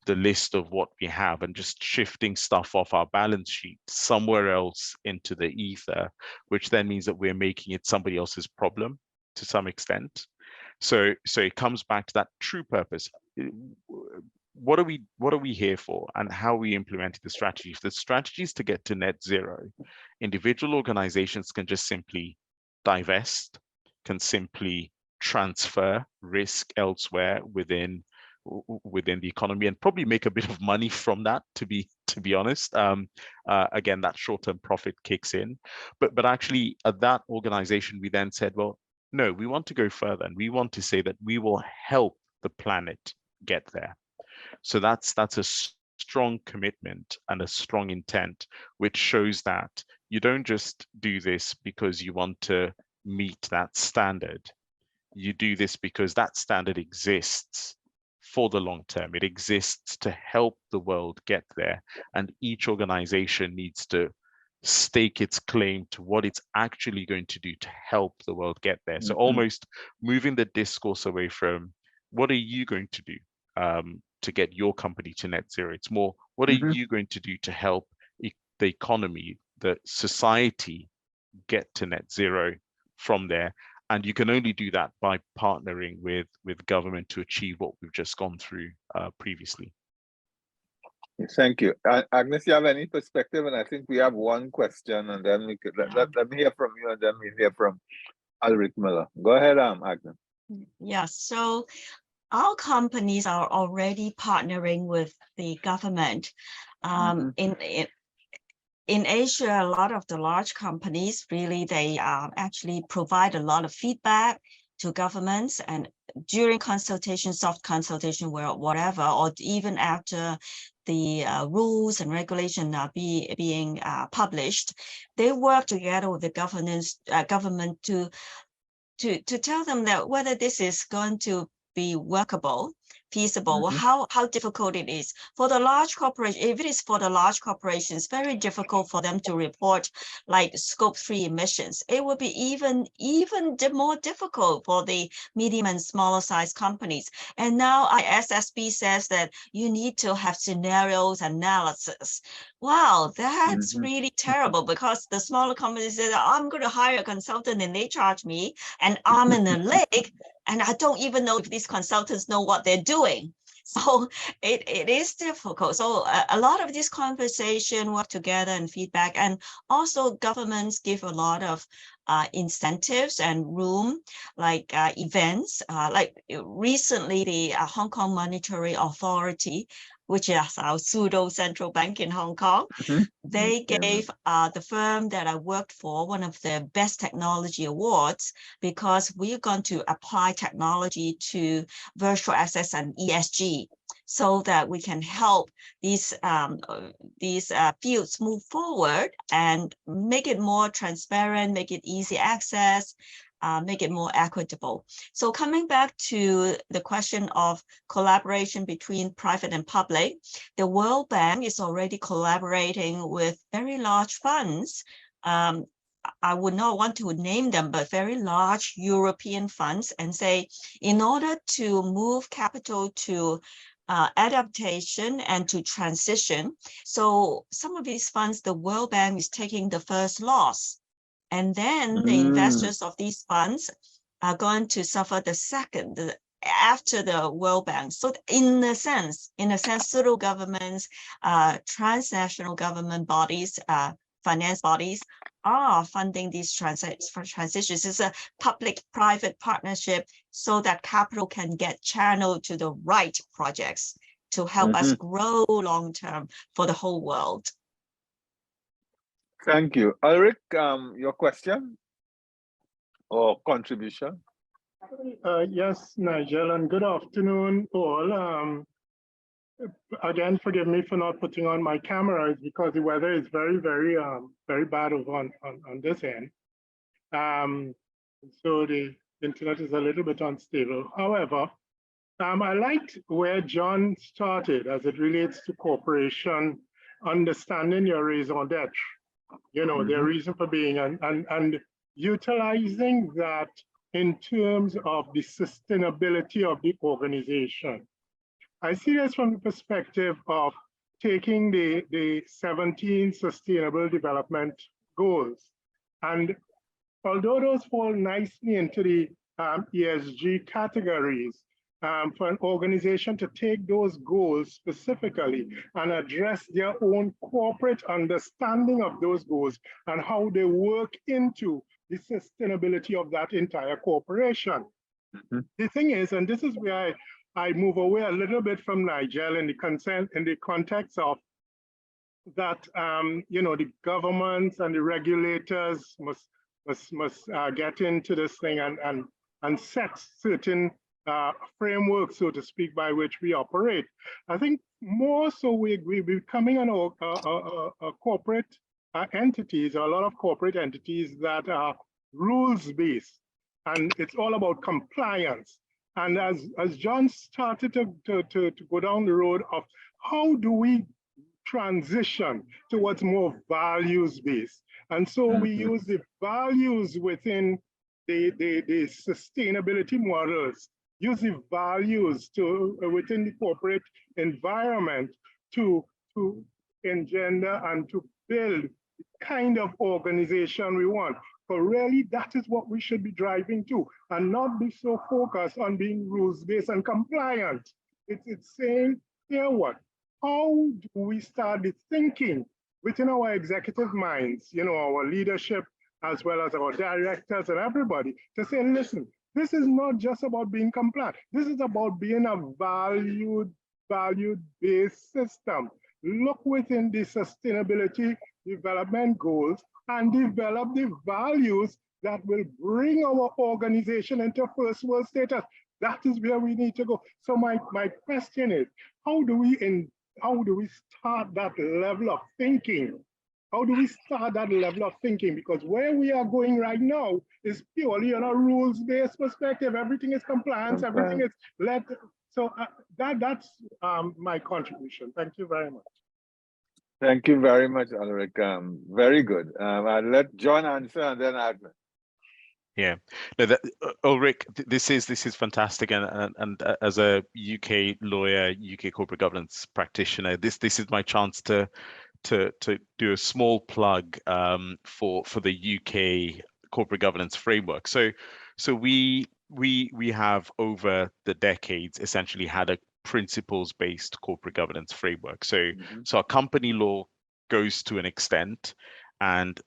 Speaker 1: the list of what we have and just shifting stuff off our balance sheet somewhere else into the ether, which then means that we're making it somebody else's problem to some extent. So it comes back to that true purpose. What are we here for, and how are we implementing the strategy? If the strategy is to get to net zero, individual organizations can just simply divest, can simply transfer risk elsewhere within the economy, and probably make a bit of money from that, to be honest. Again, that short-term profit kicks in, but actually at that organization, we then said, well, no, we want to go further, and we want to say that we will help the planet get there. So that's a strong commitment and a strong intent, which shows that you don't just do this because you want to meet that standard. You do this because that standard exists for the long term. It exists to help the world get there, and each organization needs to stake its claim to what it's actually going to do to help the world get there. So almost moving the discourse away from what are you going to do to get your company to net zero. It's more, what are you going to do to help the economy, the society get to net zero from there? And you can only do that by partnering with government to achieve what we've just gone through previously.
Speaker 2: Thank you. Agnes, you have any perspective? And I think we have one question, and then we could let me hear from you, and then we hear from Ulrich Miller. Go ahead, Agnes.
Speaker 3: Yes, so our companies are already partnering with the government. In Asia, a lot of the large companies, really, they actually provide a lot of feedback to governments, and during consultation, soft consultation, whatever, or even after the rules and regulations are being published, they work together with the government to to tell them that whether this is going to be workable, feasible, how difficult it is. For the large corporation, if it is for the large corporations, very difficult for them to report like scope 3 emissions. It will be even more difficult for the medium and smaller size companies. And now ISSB says that you need to have scenarios analysis. Wow, that's really terrible, because the smaller companies say, I'm going to hire a consultant and they charge me an arm and a leg, and I don't even know if these consultants know what they're doing. So it is difficult. So a lot of this conversation, work together and feedback, and also governments give a lot of incentives and room, like events. Like recently, the Hong Kong Monetary Authority, which is our pseudo central bank in Hong Kong, they gave the firm that I worked for one of the best technology awards, because we're going to apply technology to virtual assets and ESG, so that we can help these fields move forward and make it more transparent, make it easy access, make it more equitable. So coming back to the question of collaboration between private and public, the World Bank is already collaborating with very large funds. I would not want to name them, but very large European funds, and say, in order to move capital to adaptation and to transition. So some of these funds, the World Bank is taking the first loss. And then the investors of these funds are going to suffer the second after the World Bank. So in a sense, pseudo governments, transnational government bodies, finance bodies are funding these transitions. It's a public-private partnership, so that capital can get channeled to the right projects to help us grow long-term for the whole world.
Speaker 2: Thank you. Ulrich, your question or contribution?
Speaker 4: Yes, Nigel, and good afternoon, all. Again, forgive me for not putting on my camera. It's because the weather is very, very bad on this end. So the internet is a little bit unstable. However, I liked where John started as it relates to cooperation, understanding your raison d'etre, you know, their reason for being, and utilizing that in terms of the sustainability of the organization. I see this from the perspective of taking the 17 Sustainable Development Goals. And although those fall nicely into the ESG categories, for an organization to take those goals specifically and address their own corporate understanding of those goals and how they work into the sustainability of that entire corporation. The thing is, and this is where I move away a little bit from Nigel in the context of that, you know, the governments and the regulators must get into this thing and set certain framework, so to speak, by which we operate. I think more so we're becoming a corporate entities, a lot of corporate entities that are rules-based, and it's all about compliance. And as John started to go down the road of how do we transition towards more values-based, and so we use the values within the sustainability models, use the values within the corporate environment to engender and to build the kind of organization we want. But really, that is what we should be driving to, and not be so focused on being rules-based and compliant. It's saying, here what? How do we start the thinking within our executive minds, you know, our leadership, as well as our directors and everybody, to say, listen, this is not just about being compliant. This is about being a value-based system. Look within the sustainability development goals and develop the values that will bring our organization into first world status. That is where we need to go. So my question is, how do we start that level of thinking How do we start that level of thinking? Because where we are going right now is purely on a rules-based perspective. Everything is compliance, everything is let. So that's my contribution. Thank you very much.
Speaker 2: Thank you very much, Ulrich. Very good. I'll let John answer and then Agnes.
Speaker 1: Yeah, no, that Ulrich, this is fantastic, and as a UK lawyer, UK corporate governance practitioner, this is my chance to do a small plug for the UK corporate governance framework. So we have over the decades essentially had a principles-based corporate governance framework. So our company law goes to an extent, and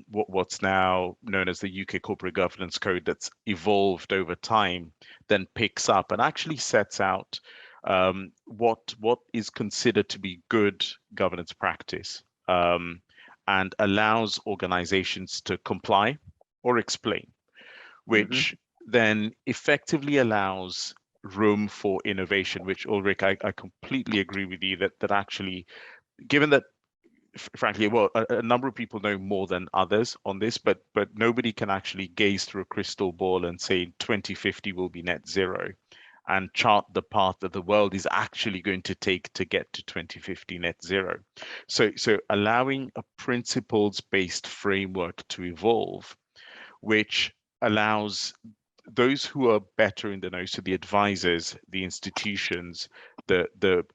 Speaker 1: what's now known as the UK Corporate Governance Code that's evolved over time then picks up and actually sets out what is considered to be good governance practice, and allows organizations to comply or explain, which then effectively allows room for innovation, which Ulrich, I completely agree with you that actually, given that frankly, well, a number of people know more than others on this, but nobody can actually gaze through a crystal ball and say 2050 will be net zero and chart the path that the world is actually going to take to get to 2050 net zero. So allowing a principles-based framework to evolve, which allows those who are better in the know, so the advisors, the institutions, the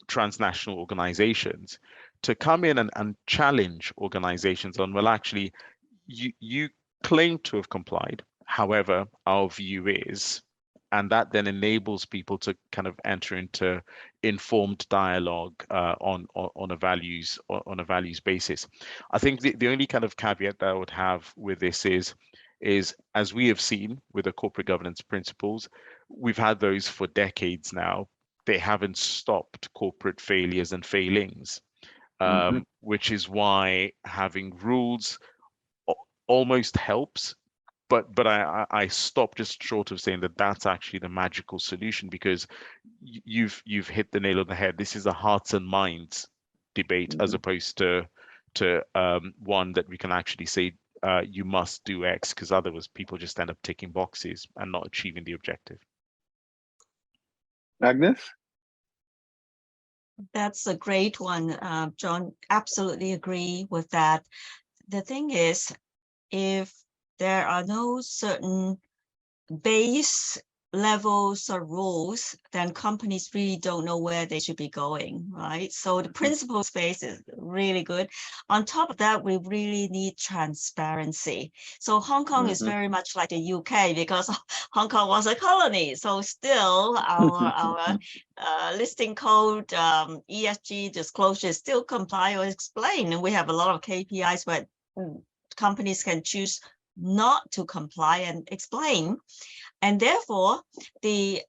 Speaker 1: transnational organizations, to come in and challenge organizations on, well, actually, you claim to have complied. However, our view is, and that then enables people to kind of enter into informed dialogue on a values basis. I think the only kind of caveat that I would have with this is as we have seen with the corporate governance principles, we've had those for decades now. They haven't stopped corporate failures and failings. Which is why having rules almost helps, but I stop just short of saying that that's actually the magical solution, because you've hit the nail on the head. This is a hearts and minds debate, as opposed to one that we can actually say you must do X, because otherwise people just end up ticking boxes and not achieving the objective.
Speaker 2: Agnes?
Speaker 3: That's a great one, John. Absolutely agree with that. The thing is, if there are no certain base levels or rules, then companies really don't know where they should be going, right? So the principle space is really good. On top of that, we really need transparency. So Hong Kong is very much like the UK, because Hong Kong was a colony. So still our listing code, ESG disclosure still comply or explain. And we have a lot of KPIs where companies can choose not to comply and explain. And therefore, the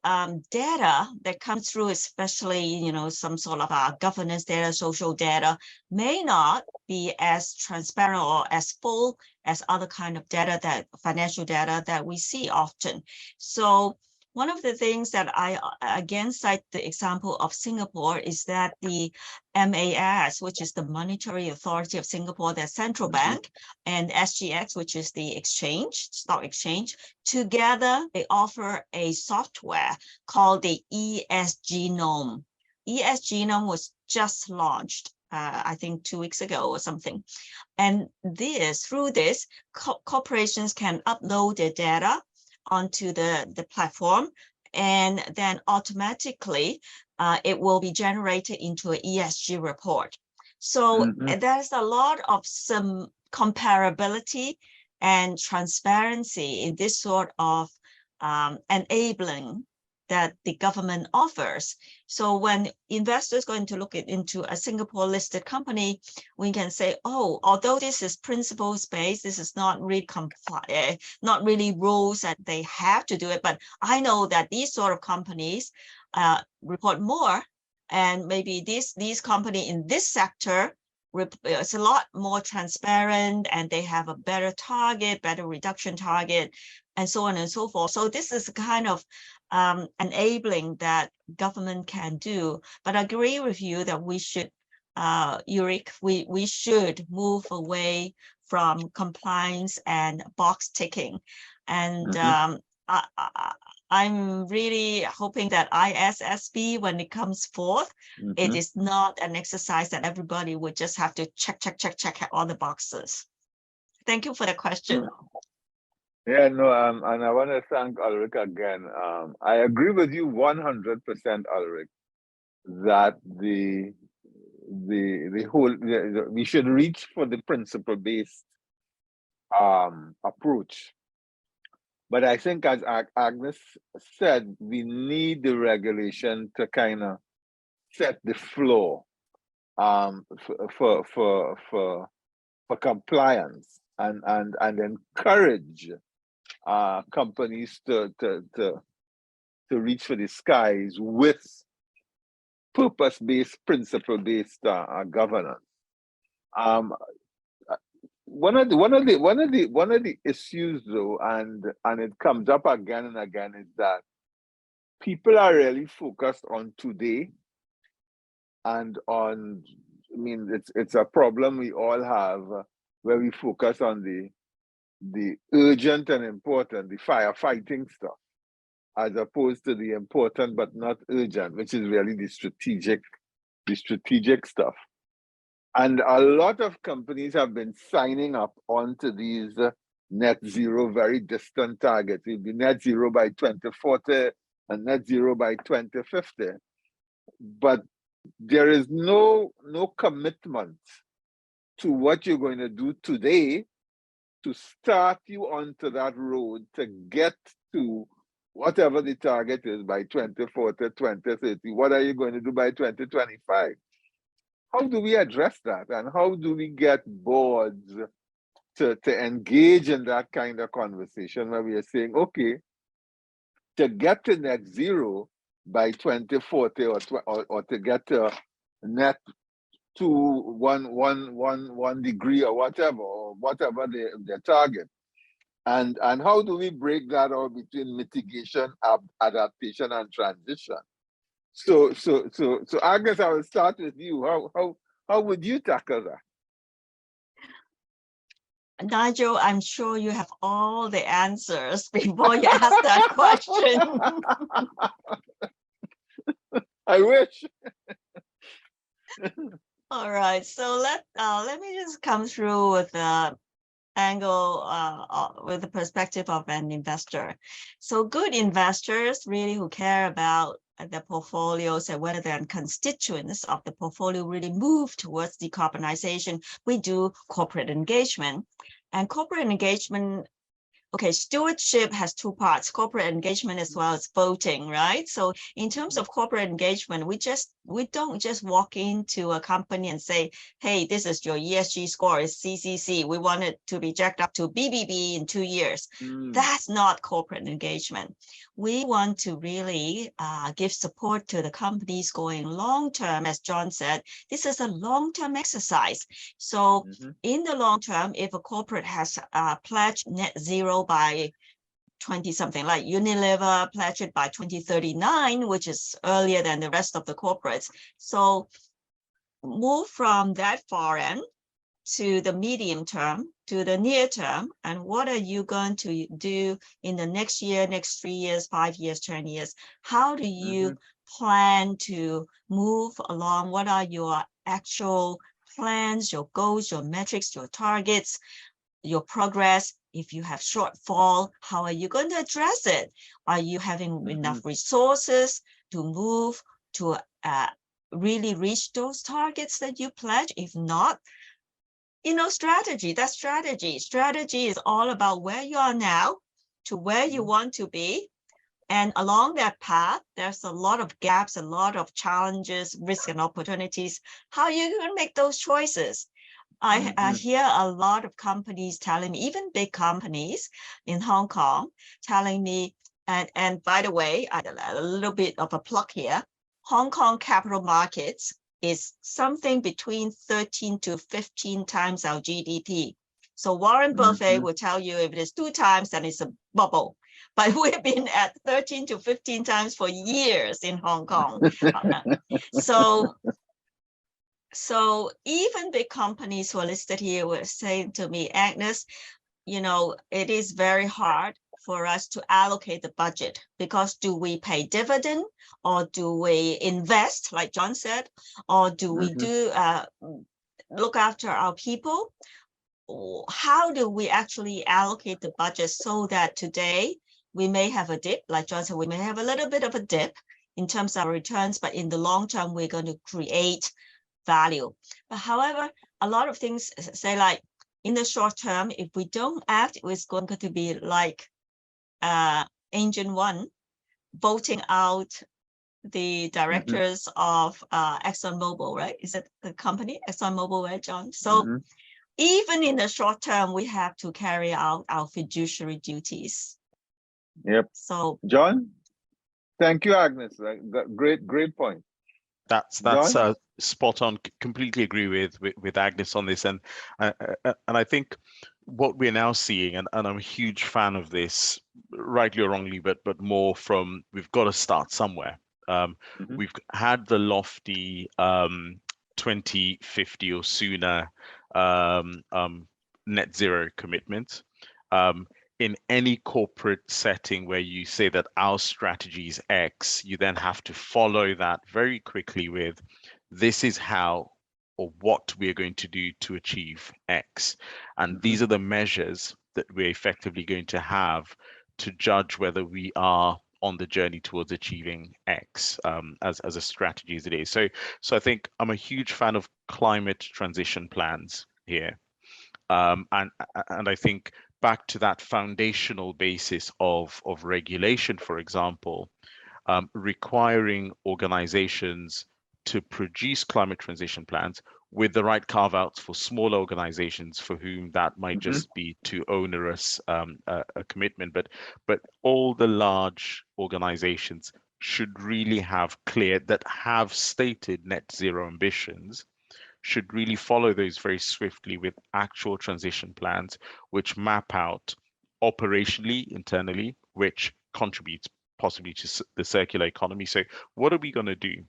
Speaker 3: data that comes through, especially, some sort of governance data, social data, may not be as transparent or as full as other kind of data, that financial data that we see often. So one of the things that I again cite the example of Singapore is that the MAS, which is the Monetary Authority of Singapore, their central bank, and SGX, which is the stock exchange, together they offer a software called the ESG Gnome. ESG Gnome was just launched, I think 2 weeks ago or something. And through this, corporations can upload their data onto the platform, and then automatically it will be generated into an ESG report. So there's a lot of some comparability and transparency in this sort of enabling that the government offers. So when investors going to look into a Singapore listed company, we can say, oh, although this is principles based, this is not really not really rules that they have to do it, but I know that these sort of companies report more, and maybe these company in this sector it's a lot more transparent, and they have a better target, better reduction target, and so on and so forth. So this is kind of enabling that government can do. But I agree with you that we should Ulrich, we should move away from compliance and box ticking. And I'm really hoping that ISSB, when it comes forth, it is not an exercise that everybody would just have to check all the boxes. Thank you for the question.
Speaker 2: Yeah, no, and I want to thank Ulrich again. I agree with you 100%, Ulrich, that the whole we should reach for the principle-based approach. But I think, as Agnes said, we need the regulation to kind of set the floor for compliance and encourage companies to reach for the skies with purpose-based, principle-based governance. One of the issues, though, and it comes up again and again, is that people are really focused on today and on. I mean, it's a problem we all have, where we focus on the urgent and important, the firefighting stuff, as opposed to the important but not urgent, which is really the strategic stuff. And a lot of companies have been signing up onto these net zero, very distant targets. It'll be net zero by 2040 and net zero by 2050. But there is no commitment to what you're going to do today to start you onto that road to get to whatever the target is by 2040, 2030. What are you going to do by 2025? How do we address that? And how do we get boards to engage in that kind of conversation where we are saying, okay, to get to net zero by 2040 or to get to net to one degree or whatever their target. And how do we break that out between mitigation, adaptation, and transition? So Agnes, I will start with you. How would you tackle that?
Speaker 3: Nigel, I'm sure you have all the answers before you ask that question.
Speaker 2: I wish.
Speaker 3: All right, so let me just come through with the angle with the perspective of an investor. So good investors really who care about their portfolios and whether their constituents of the portfolio really move towards decarbonization, we do corporate engagement. And corporate engagement, okay, stewardship has two parts, corporate engagement as well as voting, right? So in terms of corporate engagement, we don't just walk into a company and say, hey, this is your ESG score, is CCC. We want it to be jacked up to BBB in 2 years. That's not corporate engagement. We want to really give support to the companies going long-term. As John said, this is a long-term exercise. So in the long term, if a corporate has pledged net zero by 20 something, like Unilever pledged it by 2039, which is earlier than the rest of the corporates. So move from that far end to the medium term, to the near term, and what are you going to do in the next year, next 3 years, 5 years, 10 years? How do you plan to move along? What are your actual plans, your goals, your metrics, your targets, your progress? If you have shortfall, how are you going to address it? Are you having enough resources to move to really reach those targets that you pledge? If not, strategy, that's strategy. Strategy is all about where you are now to where you want to be. And along that path, there's a lot of gaps, a lot of challenges, risks and opportunities. How are you going to make those choices? I hear a lot of companies telling me, even big companies in Hong Kong, telling me, and by the way, a little bit of a plug here, Hong Kong capital markets is something between 13 to 15 times our GDP. So Warren Buffett will tell you if it is 2 times, then it's a bubble. But we've been at 13 to 15 times for years in Hong Kong. So So even big companies who are listed here were saying to me, Agnes, you know, it is very hard for us to allocate the budget, because do we pay dividend, or do we invest, like John said, or do we do look after our people? How do we actually allocate the budget so that today we may have a dip, like John said, we may have a little bit of a dip in terms of returns, but in the long term, we're going to create value. But however, a lot of things say, like, in the short term, if we don't act, it's going to be like Engine One voting out the directors of ExxonMobil, right? Is it the company ExxonMobil, right, John? So even in the short term, we have to carry out our fiduciary duties.
Speaker 2: Yep.
Speaker 3: So,
Speaker 2: John, thank you, Agnes. Great point.
Speaker 1: That's spot on. Completely agree with Agnes on this, and I think what we're now seeing, and I'm a huge fan of this, rightly or wrongly, but more from, we've got to start somewhere. We've had the lofty 2050 or sooner net zero commitment. In any corporate setting where you say that our strategy is X, you then have to follow that very quickly with, this is how or what we are going to do to achieve X. And these are the measures that we're effectively going to have to judge whether we are on the journey towards achieving X as a strategy as it is. So I think I'm a huge fan of climate transition plans here. And I think back to that foundational basis of regulation, for example, requiring organizations to produce climate transition plans with the right carve-outs for smaller organizations for whom that might just be too onerous a commitment. But all the large organizations should really have stated net zero ambitions, should really follow those very swiftly with actual transition plans, which map out operationally, internally, which contributes possibly to the circular economy. So what are we going to do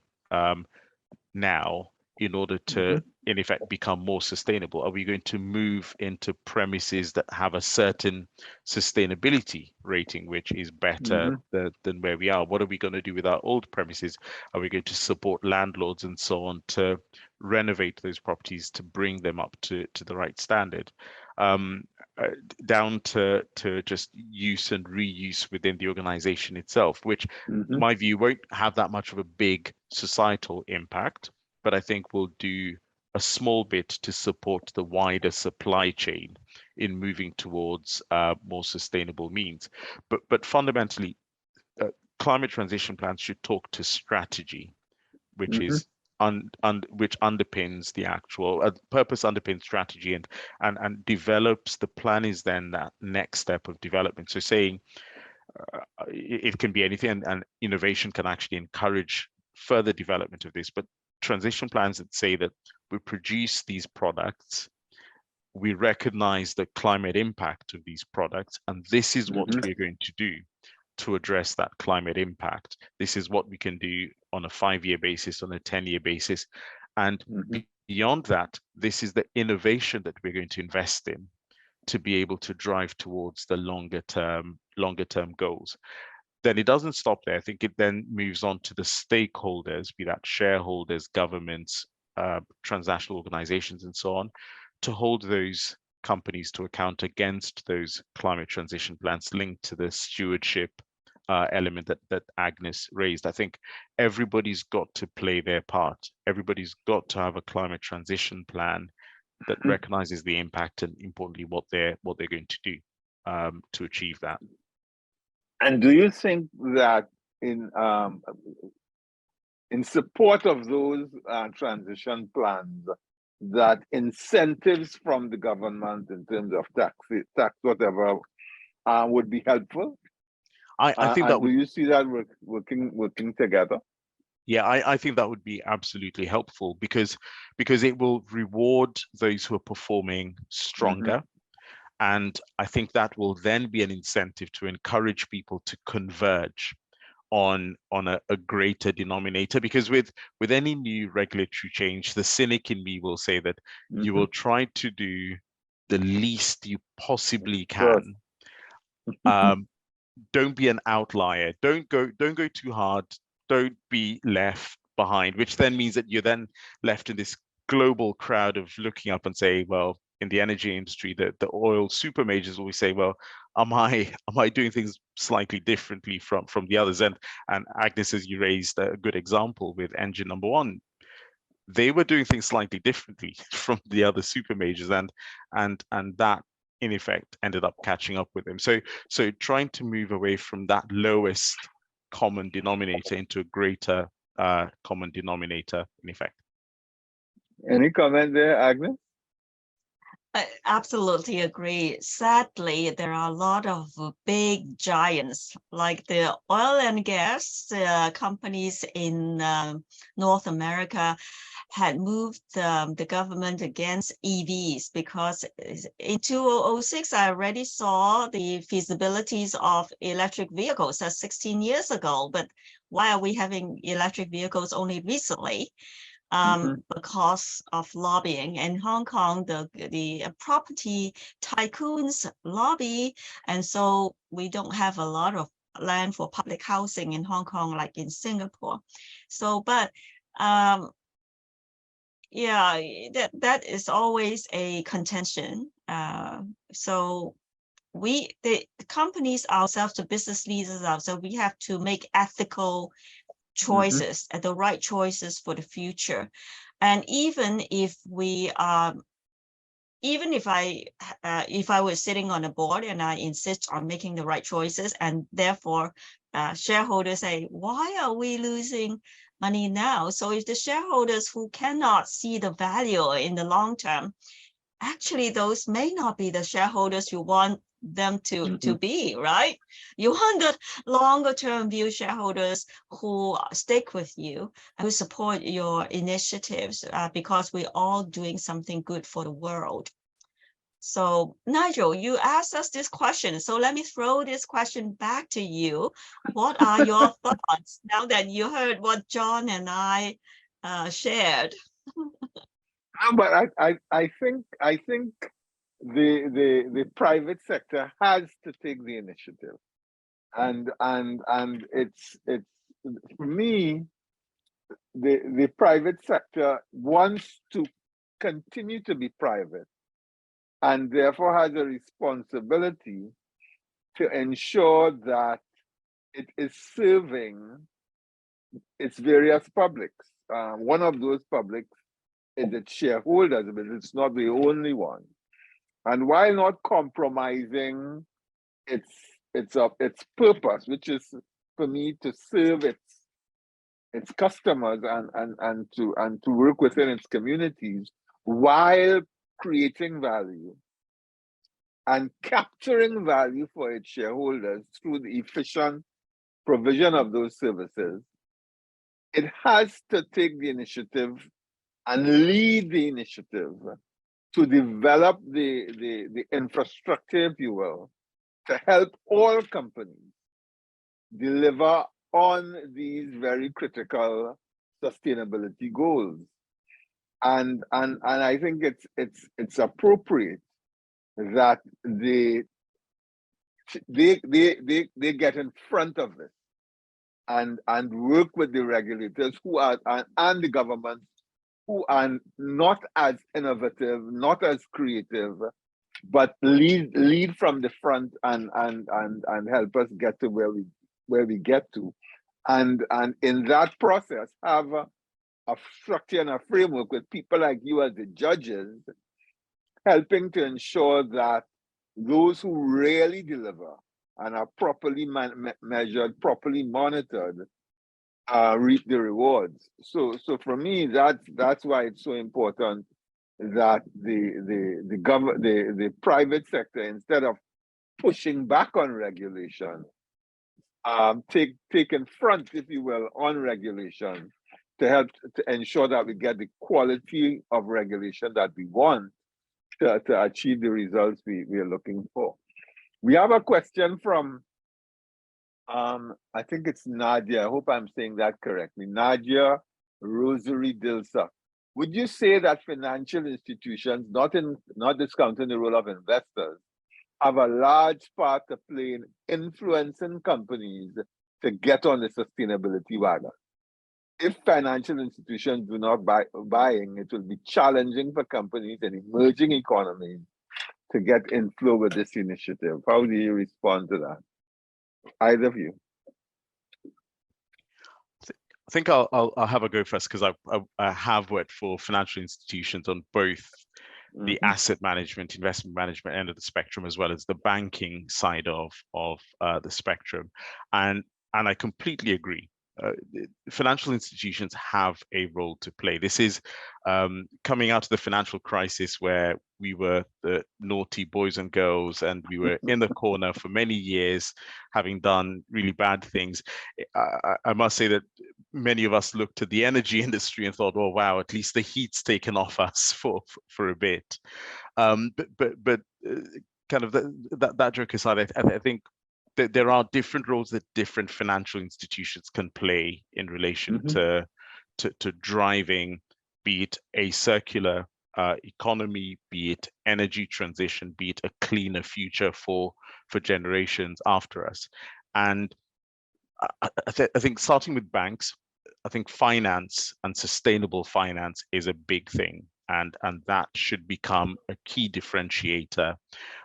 Speaker 1: now in order to, in effect, become more sustainable? Are we going to move into premises that have a certain sustainability rating, which is better than where we are? What are we going to do with our old premises? Are we going to support landlords and so on to renovate those properties to bring them up to the right standard? Down to just use and reuse within the organization itself, which in my view won't have that much of a big societal impact, but I think will do a small bit to support the wider supply chain in moving towards more sustainable means. But fundamentally, climate transition plans should talk to strategy, which is which underpins the actual purpose, underpins strategy, and develops the plan. Is then that next step of development. So saying it can be anything, and innovation can actually encourage further development of this. But transition plans that say that we produce these products, we recognize the climate impact of these products, and this is what we're going to do to address that climate impact. This is what we can do on a 5-year basis, on a 10-year basis. And beyond that, this is the innovation that we're going to invest in to be able to drive towards the longer term goals. Then it doesn't stop there. I think it then moves on to the stakeholders, be that shareholders, governments, transnational organizations, and so on, to hold those companies to account against those climate transition plans linked to the stewardship element that Agnes raised. I think everybody's got to play their part. Everybody's got to have a climate transition plan that recognizes the impact and, importantly, what they're going to do to achieve that.
Speaker 2: And do you think that in support of those transition plans, that incentives from the government in terms of tax whatever would be helpful?
Speaker 1: I think that
Speaker 2: do you see that working together?
Speaker 1: Yeah, I think that would be absolutely helpful because it will reward those who are performing stronger. And I think that will then be an incentive to encourage people to converge on a greater denominator, because with any new regulatory change, the cynic in me will say that you will try to do the least you possibly can. Don't be an outlier. Don't go too hard. Don't be left behind, which then means that you're then left in this global crowd of looking up and say, well, in the energy industry, the oil super majors always say, well, am I doing things slightly differently from the others? And Agnes, as you raised a good example with engine number one, they were doing things slightly differently from the other super majors, and that in effect ended up catching up with them. So trying to move away from that lowest common denominator into a greater common denominator in effect.
Speaker 2: Any comment there, Agnes?
Speaker 3: I absolutely agree. Sadly, there are a lot of big giants like the oil and gas companies in North America had moved the government against EVs, because in 2006, I already saw the feasibilities of electric vehicles. That's 16 years ago. But why are we having electric vehicles only recently? Because of lobbying. In Hong Kong, the property tycoons lobby, and so we don't have a lot of land for public housing in Hong Kong like in Singapore. So, but yeah, that is always a contention. So the companies ourselves, the business leaders ourselves, we have to make ethical choices, and the right choices for the future. And even if I was sitting on a board and I insist on making the right choices, and therefore shareholders say, why are we losing money now? So if the shareholders who cannot see the value in the long term, actually those may not be the shareholders you want them to be, right? You want the longer term view shareholders who stick with you and who support your initiatives, because we're all doing something good for the world. So Nigel, you asked us this question, so let me throw this question back to you. What are your thoughts now that you heard what John and I shared?
Speaker 2: But I think the private sector has to take the initiative, and it's for me, the private sector wants to continue to be private, and therefore has a responsibility to ensure that it is serving its various publics. One of those publics is its shareholders, but it's not the only one. And while not compromising its purpose, which is for me to serve its customers and to work within its communities, while creating value and capturing value for its shareholders through the efficient provision of those services, it has to take the initiative and lead the initiative to develop the infrastructure, if you will, to help all companies deliver on these very critical sustainability goals. And I think it's appropriate that they get in front of this and work with the regulators who are and the government who are not as innovative, not as creative, but lead from the front and help us get to where we get to, and in that process have a structure and a framework with people like you as the judges, helping to ensure that those who really deliver and are properly measured, properly monitored, reap the rewards. So for me, that's why it's so important that the private sector, instead of pushing back on regulation, take in front, if you will, on regulation to help to ensure that we get the quality of regulation that we want to achieve the results we are looking for. We have a question from I think it's Nadia. I hope I'm saying that correctly. Nadia Rosary Dilsa. Would you say that financial institutions, not discounting the role of investors, have a large part to play in influencing companies to get on the sustainability wagon? If financial institutions do not buying, it will be challenging for companies and emerging economies to get in flow with this initiative. How do you respond to that? Either of you.
Speaker 1: I think I'll have a go first because I have worked for financial institutions on both the asset management, investment management end of the spectrum, as well as the banking side of the spectrum, and I completely agree. Financial institutions have a role to play. This is coming out of the financial crisis where we were the naughty boys and girls and we were in the corner for many years, having done really bad things. I must say that many of us looked at the energy industry and thought, oh, wow, at least the heat's taken off us for a bit. But kind of that joke aside, I think there are different roles that different financial institutions can play in relation to driving, be it a circular economy, be it energy transition, be it a cleaner future for generations after us. And I think starting with banks, I think finance and sustainable finance is a big thing, and that should become a key differentiator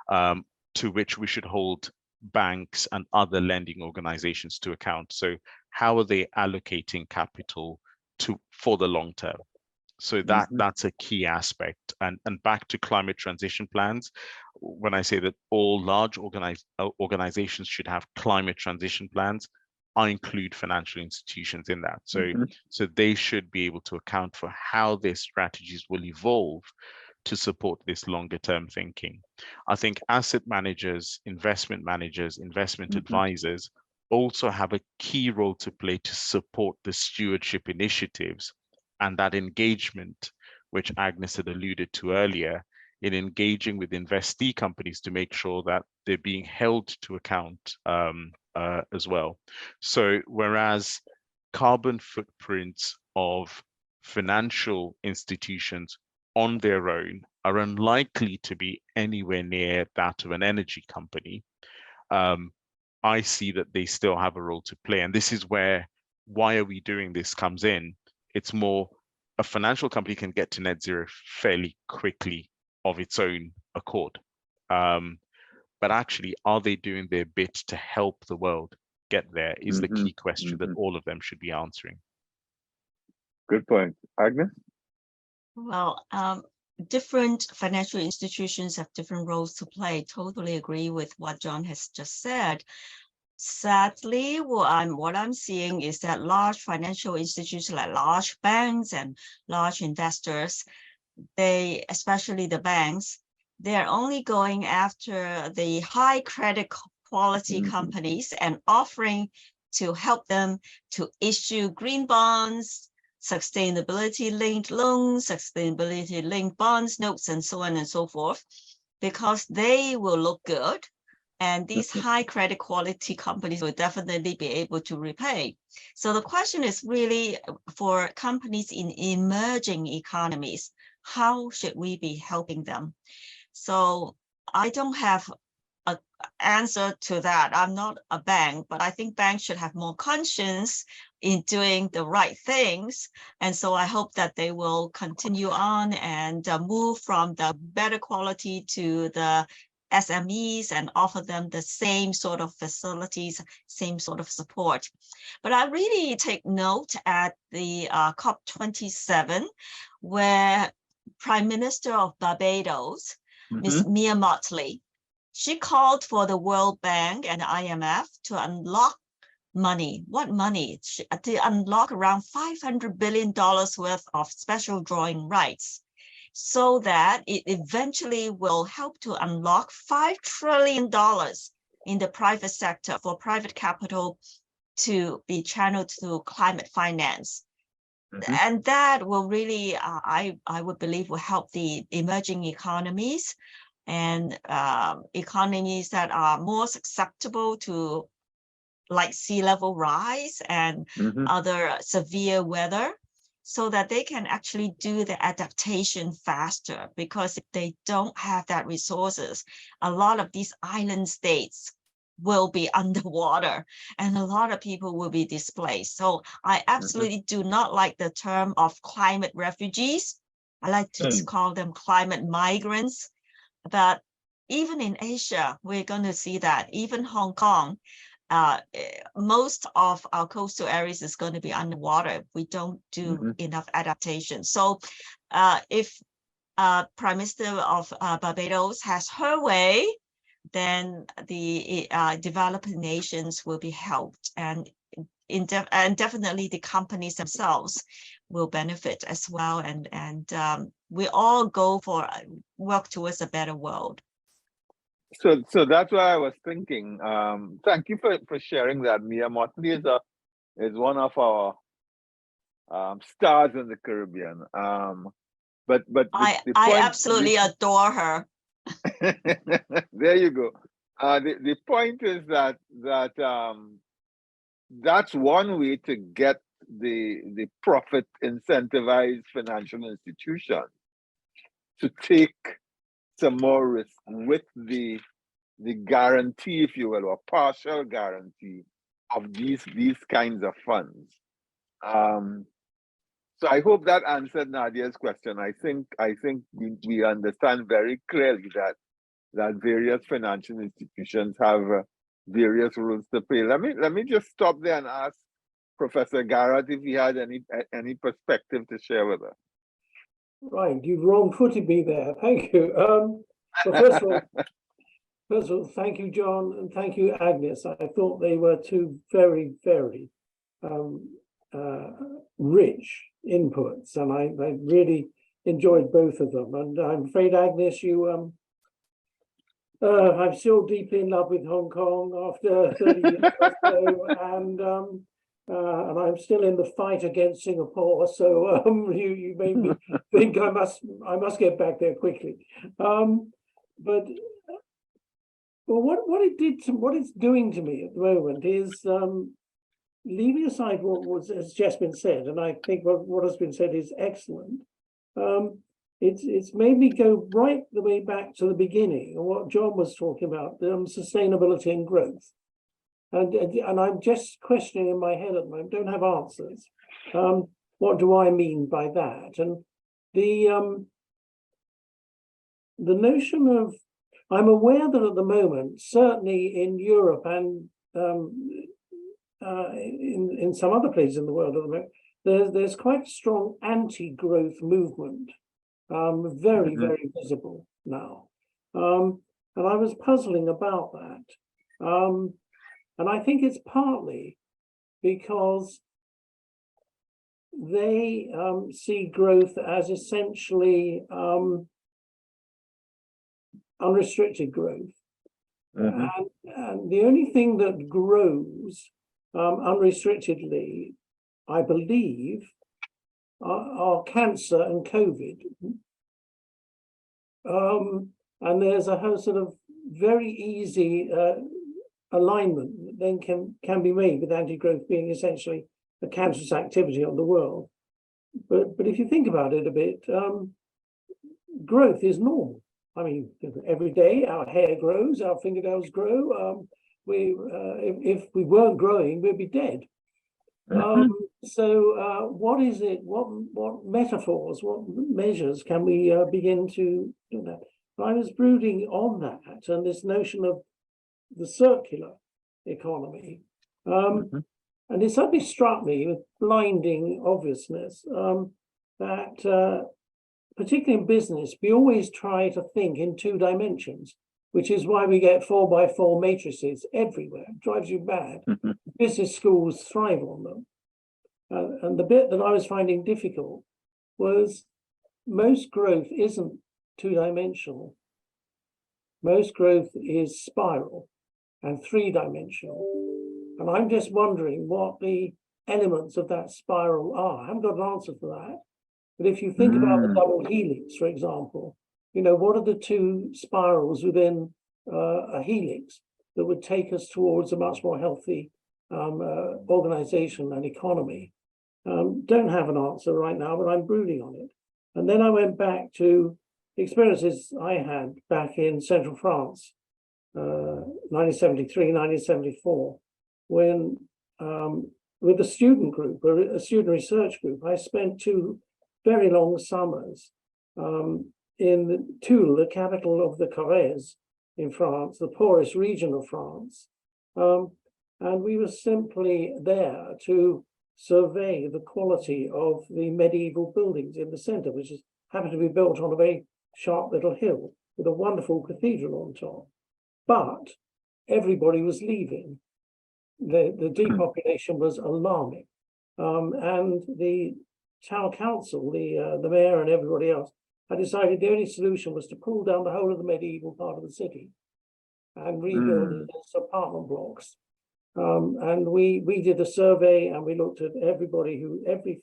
Speaker 1: to which we should hold banks and other lending organizations to account. So how are they allocating capital for the long term? So that's a key aspect. And back to climate transition plans, when I say that all large organizations should have climate transition plans, I include financial institutions in that. So they should be able to account for how their strategies will evolve to support this longer term thinking. I think asset managers, investment advisors also have a key role to play to support the stewardship initiatives and that engagement, which Agnes had alluded to earlier, in engaging with investee companies to make sure that they're being held to account as well. So whereas carbon footprints of financial institutions on their own are unlikely to be anywhere near that of an energy company, I see that they still have a role to play. And this is where why are we doing this comes in. It's more a financial company can get to net zero fairly quickly of its own accord. But actually, are they doing their bit to help the world get there is the key question that all of them should be answering.
Speaker 2: Good point. Agnes?
Speaker 3: Well, different financial institutions have different roles to play. Totally agree with what John has just said. Sadly, what I'm seeing is that large financial institutions like large banks and large investors, they, especially the banks, they're only going after the high credit quality companies and offering to help them to issue green bonds, sustainability-linked loans, sustainability-linked bonds, notes, and so on and so forth, because they will look good. And these high credit quality companies will definitely be able to repay. So the question is really for companies in emerging economies, how should we be helping them? So I don't have an answer to that. I'm not a bank, but I think banks should have more conscience in doing the right things. And so I hope that they will continue on and move from the better quality to the SMEs and offer them the same sort of facilities, same sort of support. But I really take note at the COP27, where Prime Minister of Barbados, Ms. Mia Mottley, she called for the World Bank and IMF to unlock money. What money? To unlock around $500 billion worth of special drawing rights, so that it eventually will help to unlock $5 trillion in the private sector for private capital to be channeled to climate finance. And that will really, I would believe, will help the emerging economies and economies that are more susceptible to like sea level rise and other severe weather, so that they can actually do the adaptation faster. Because if they don't have that resources, a lot of these island states will be underwater and a lot of people will be displaced. So I absolutely do not like the term of climate refugees. I like to just call them climate migrants. But even in Asia, we're going to see that. Even Hong Kong, most of our coastal areas is going to be underwater if we don't do enough adaptation. So if Prime Minister of Barbados has her way, then the developing nations will be helped, and definitely the companies themselves will benefit as well, and we all work towards a better world.
Speaker 2: So that's why I was thinking. Thank you for sharing that. Mia Motley is one of our stars in the Caribbean. But
Speaker 3: I absolutely adore her.
Speaker 2: There you go. The point is that that's one way to get the profit incentivized financial institutions to take some more risk with the guarantee, if you will, or partial guarantee of these kinds of funds. So I hope that answered Nadia's question. I think we understand very clearly that various financial institutions have various roles to play. Let me just stop there and ask Professor Garrett if he had any perspective to share with us.
Speaker 5: Right, you've wrong-footed me there. Thank you. Well, first of all, thank you, John, and thank you, Agnes. I thought they were two very, very rich inputs, and I really enjoyed both of them. And I'm afraid, Agnes, you I'm still deeply in love with Hong Kong after 30 years or so, and I'm still in the fight against Singapore. So you made me think I must get back there quickly. But what it's doing to me at the moment is leaving aside what has just been said, and I think what has been said is excellent. It's made me go right the way back to the beginning of what John was talking about, sustainability and growth. And I'm just questioning in my head at the moment, don't have answers. What do I mean by that? And the notion of, I'm aware that at the moment, certainly in Europe and in some other places in the world at the moment, there's quite a strong anti-growth movement. Very, very visible now. And I was puzzling about that. And I think it's partly because they see growth as essentially unrestricted growth. And the only thing that grows unrestrictedly, I believe, are cancer and COVID. And there's a whole sort of very easy alignment that then can be made with anti-growth being essentially a cancerous activity on the world. But if you think about it a bit, growth is normal. I mean, every day our hair grows, our fingernails grow. If we weren't growing, we'd be dead. So what is it? What metaphors? What measures can we begin to do that? I was brooding on that and this notion of the circular economy, and it suddenly struck me with blinding obviousness that, particularly in business, we always try to think in 2 dimensions, which is why we get 4x4 matrices everywhere. It drives you mad. Business schools thrive on them. And the bit that I was finding difficult was most growth isn't 2-dimensional. Most growth is spiral and 3-dimensional. And I'm just wondering what the elements of that spiral are. I haven't got an answer for that. But if you think about the double helix, for example, what are the 2 spirals within a helix that would take us towards a much more healthy organization and economy. Don't have an answer right now, but I'm brooding on it. And then I went back to experiences I had back in central France, 1973, 1974, when with a student group, a student research group, I spent 2 very long summers in Toul, the capital of the Corrèze in France, the poorest region of France. And we were simply there to survey the quality of the medieval buildings in the center, which happened to be built on a very sharp little hill with a wonderful cathedral on top. But everybody was leaving. The depopulation was alarming. And the town council, the mayor and everybody else, had decided the only solution was to pull down the whole of the medieval part of the city and rebuild it as apartment blocks. And we did a survey and we looked at every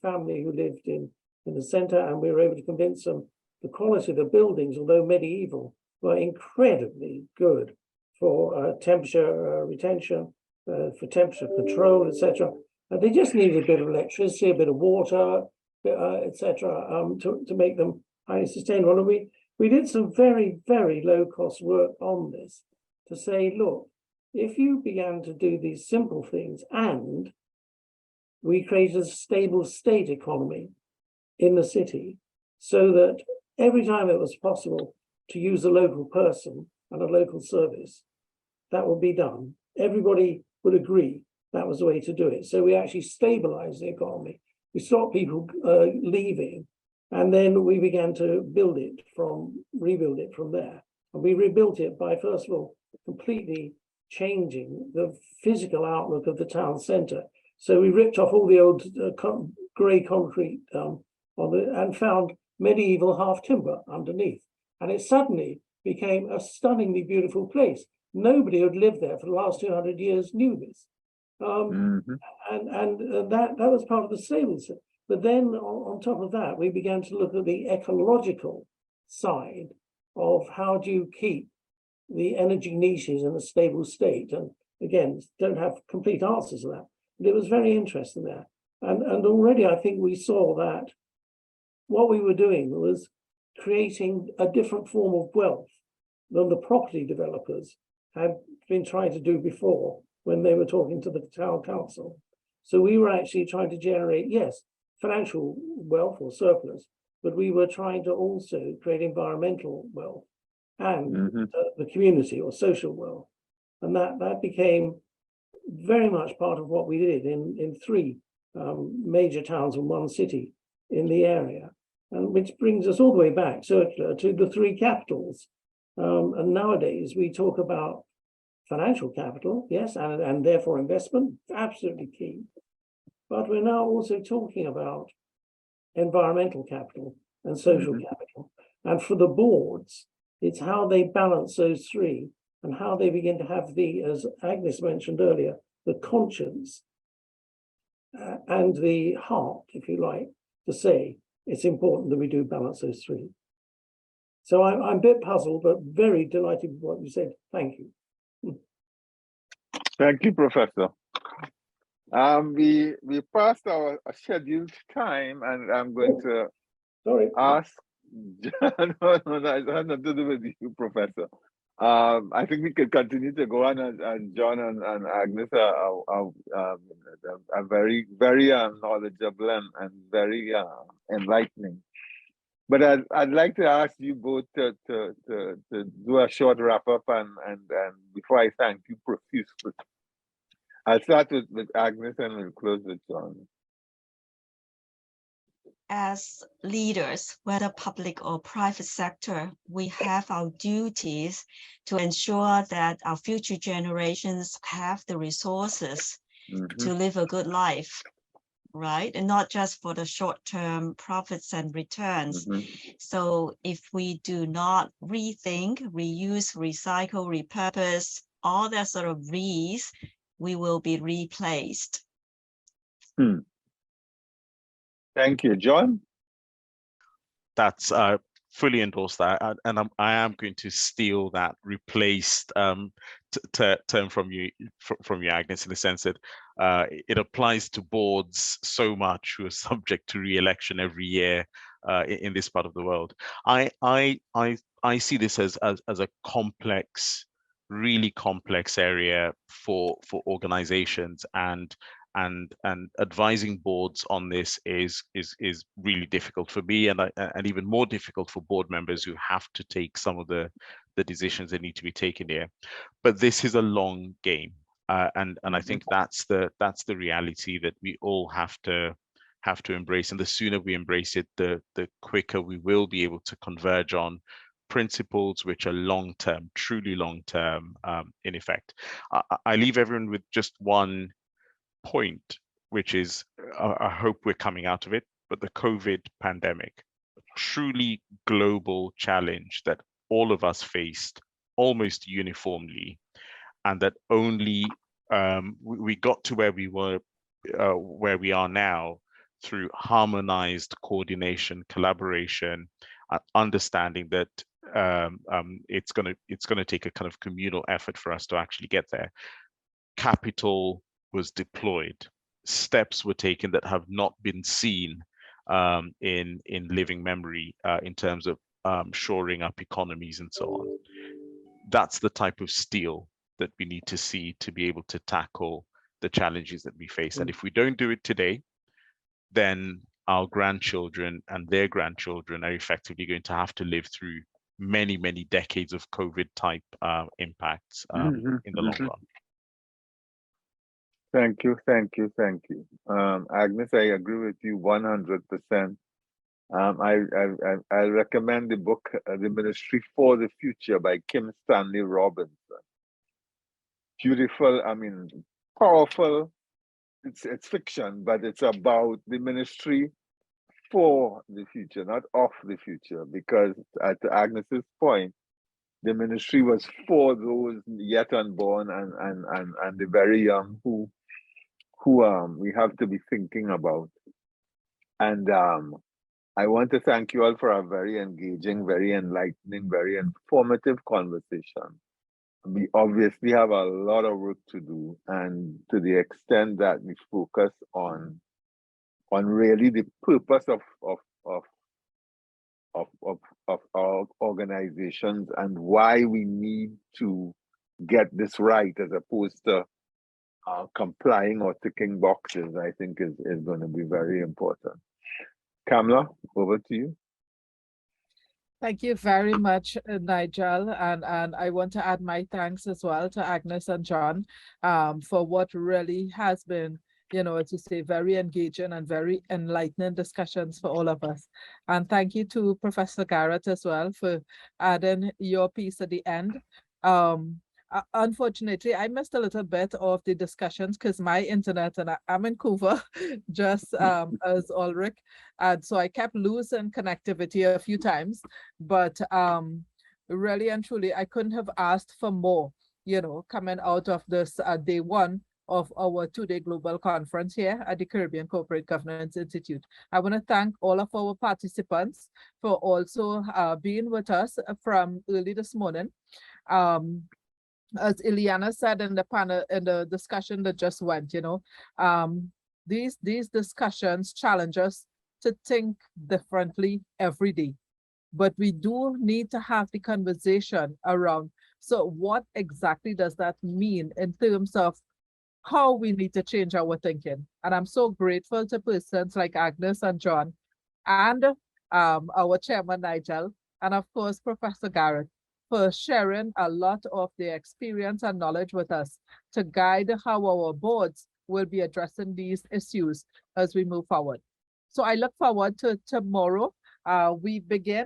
Speaker 5: family who lived in the center, and we were able to convince them the quality of the buildings, although medieval, were incredibly good for temperature retention, for temperature control, etc. And they just needed a bit of electricity, a bit of water, etc., to make them highly sustainable. And we did some very, very low cost work on this to say, look, if you began to do these simple things, and we created a stable state economy in the city, so that every time it was possible to use a local person and a local service, that would be done. Everybody would agree that was the way to do it. So we actually stabilized the economy. We stopped people leaving, and then we began to rebuild it from there. And we rebuilt it by, first of all, completely changing the physical outlook of the town centre. So we ripped off all the old grey concrete and found medieval half timber underneath. And it suddenly became a stunningly beautiful place. Nobody who had lived there for the last 200 years knew this. And that was part of the savings. But then on top of that, we began to look at the ecological side of how do you keep the energy niches in a stable state. And again, don't have complete answers to that, but it was very interesting there. And already I think we saw that what we were doing was creating a different form of wealth than the property developers had been trying to do before when they were talking to the town council. So we were actually trying to generate, yes, financial wealth or surplus, but we were trying to also create environmental wealth and the community or social wealth. And that became very much part of what we did in 3 major towns and 1 city in the area, and which brings us all the way back circular to the 3 capitals. And nowadays we talk about financial capital, yes, and therefore investment, absolutely key. But we're now also talking about environmental capital and social capital. And for the boards, it's how they balance those 3 and how they begin to have as Agnes mentioned earlier, the conscience and the heart, if you like, to say it's important that we do balance those 3. So I'm a bit puzzled, but very delighted with what you said. Thank you.
Speaker 2: Thank you, Professor. We passed our scheduled time, and I'm going to ask John. No, it has nothing to do with you, Professor. I think we could continue to go on, and John and Agnes are very, very knowledgeable and very enlightening. But I'd like to ask you both to do a short wrap up, and before I thank you profusely. I'll start with Agnes and we'll close with John.
Speaker 3: As leaders, whether public or private sector, we have our duties to ensure that our future generations have the resources to live a good life, right? And not just for the short-term profits and returns. So if we do not rethink, reuse, recycle, repurpose, all that sort of V's, we will be replaced.
Speaker 2: Thank you, John.
Speaker 1: That's fully endorse that, and I am going to steal that replaced term from you, Agnes, in the sense that it applies to boards so much who are subject to re-election every year in this part of the world. I see this as a complex, really complex area for organizations, and advising boards on this is really difficult for me, and even more difficult for board members who have to take some of the decisions that need to be taken here. But this is a long game, and I think that's the reality that we all have to embrace. And the sooner we embrace it, the quicker we will be able to converge on principles which are long-term, truly long-term, in effect. I leave everyone with just one point, which is I hope we're coming out of it, but the COVID pandemic, a truly global challenge that all of us faced almost uniformly, and that only we got to where we were, where we are now, through harmonized coordination, collaboration, understanding that it's going to take a kind of communal effort for us to actually get there. Capital was deployed, steps were taken that have not been seen in living memory in terms of shoring up economies and so on. That's the type of steel that we need to see to be able to tackle the challenges that we face. And if we don't do it today, then our grandchildren and their grandchildren are effectively going to have to live through many, many decades of COVID type impacts in the long run.
Speaker 2: Thank you. Agnes, I agree with you 100%. I recommend the book, The Ministry for the Future by Kim Stanley Robinson. Beautiful, I mean, powerful. It's fiction, but it's about the ministry for the future, not of the future, because at Agnes's point, the ministry was for those yet unborn and the very young who we have to be thinking about. And I want to thank you all for a very engaging, very enlightening, very informative conversation. We obviously have a lot of work to do, and to the extent that we focus on really the purpose of our organizations and why we need to get this right, as opposed to complying or ticking boxes, I think is going to be very important. Kamla, over to you.
Speaker 6: Thank you very much, Nigel, and I want to add my thanks as well to Agnes and John for what really has been, as you say, very engaging and very enlightening discussions for all of us. And thank you to Professor Garrett as well for adding your piece at the end. Unfortunately, I missed a little bit of the discussions because my internet, and I'm in Vancouver, just as Ulrich, and so I kept losing connectivity a few times. But really and truly, I couldn't have asked for more, coming out of this day one of our two-day global conference here at the Caribbean Corporate Governance Institute. I want to thank all of our participants for also being with us from early this morning. As Ileana said in the panel, in the discussion that just went, these discussions challenge us to think differently every day. But we do need to have the conversation around, so what exactly does that mean in terms of how we need to change our thinking? And I'm so grateful to persons like Agnes and John, and our chairman, Nigel, and of course, Professor Garrett, for sharing a lot of their experience and knowledge with us to guide how our boards will be addressing these issues as we move forward. So I look forward to tomorrow. We begin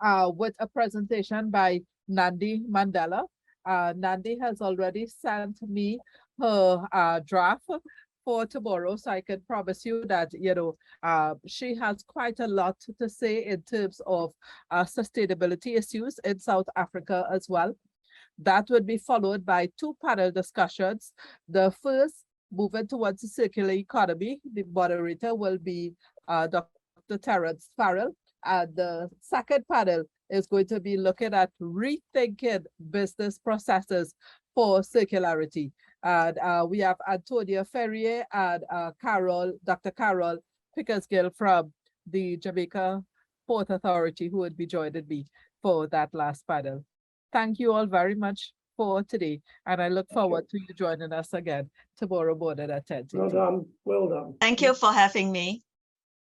Speaker 6: with a presentation by Nandi Mandela. Nandi has already sent me her draft for tomorrow, so I can promise you that she has quite a lot to say in terms of sustainability issues in South Africa as well. That would be followed by two panel discussions. The first, moving towards the circular economy. The moderator will be Dr. Terence Farrell, And the second panel is going to be looking at rethinking business processes for circularity. And we have Antonia Ferrier and Dr. Carol Pickersgill from the Jamaica Port Authority, who would be joining me for that last panel. Thank you all very much for today, and I look forward to you joining us again tomorrow morning at 10.
Speaker 5: Well done. Well done.
Speaker 3: Thank you for having me.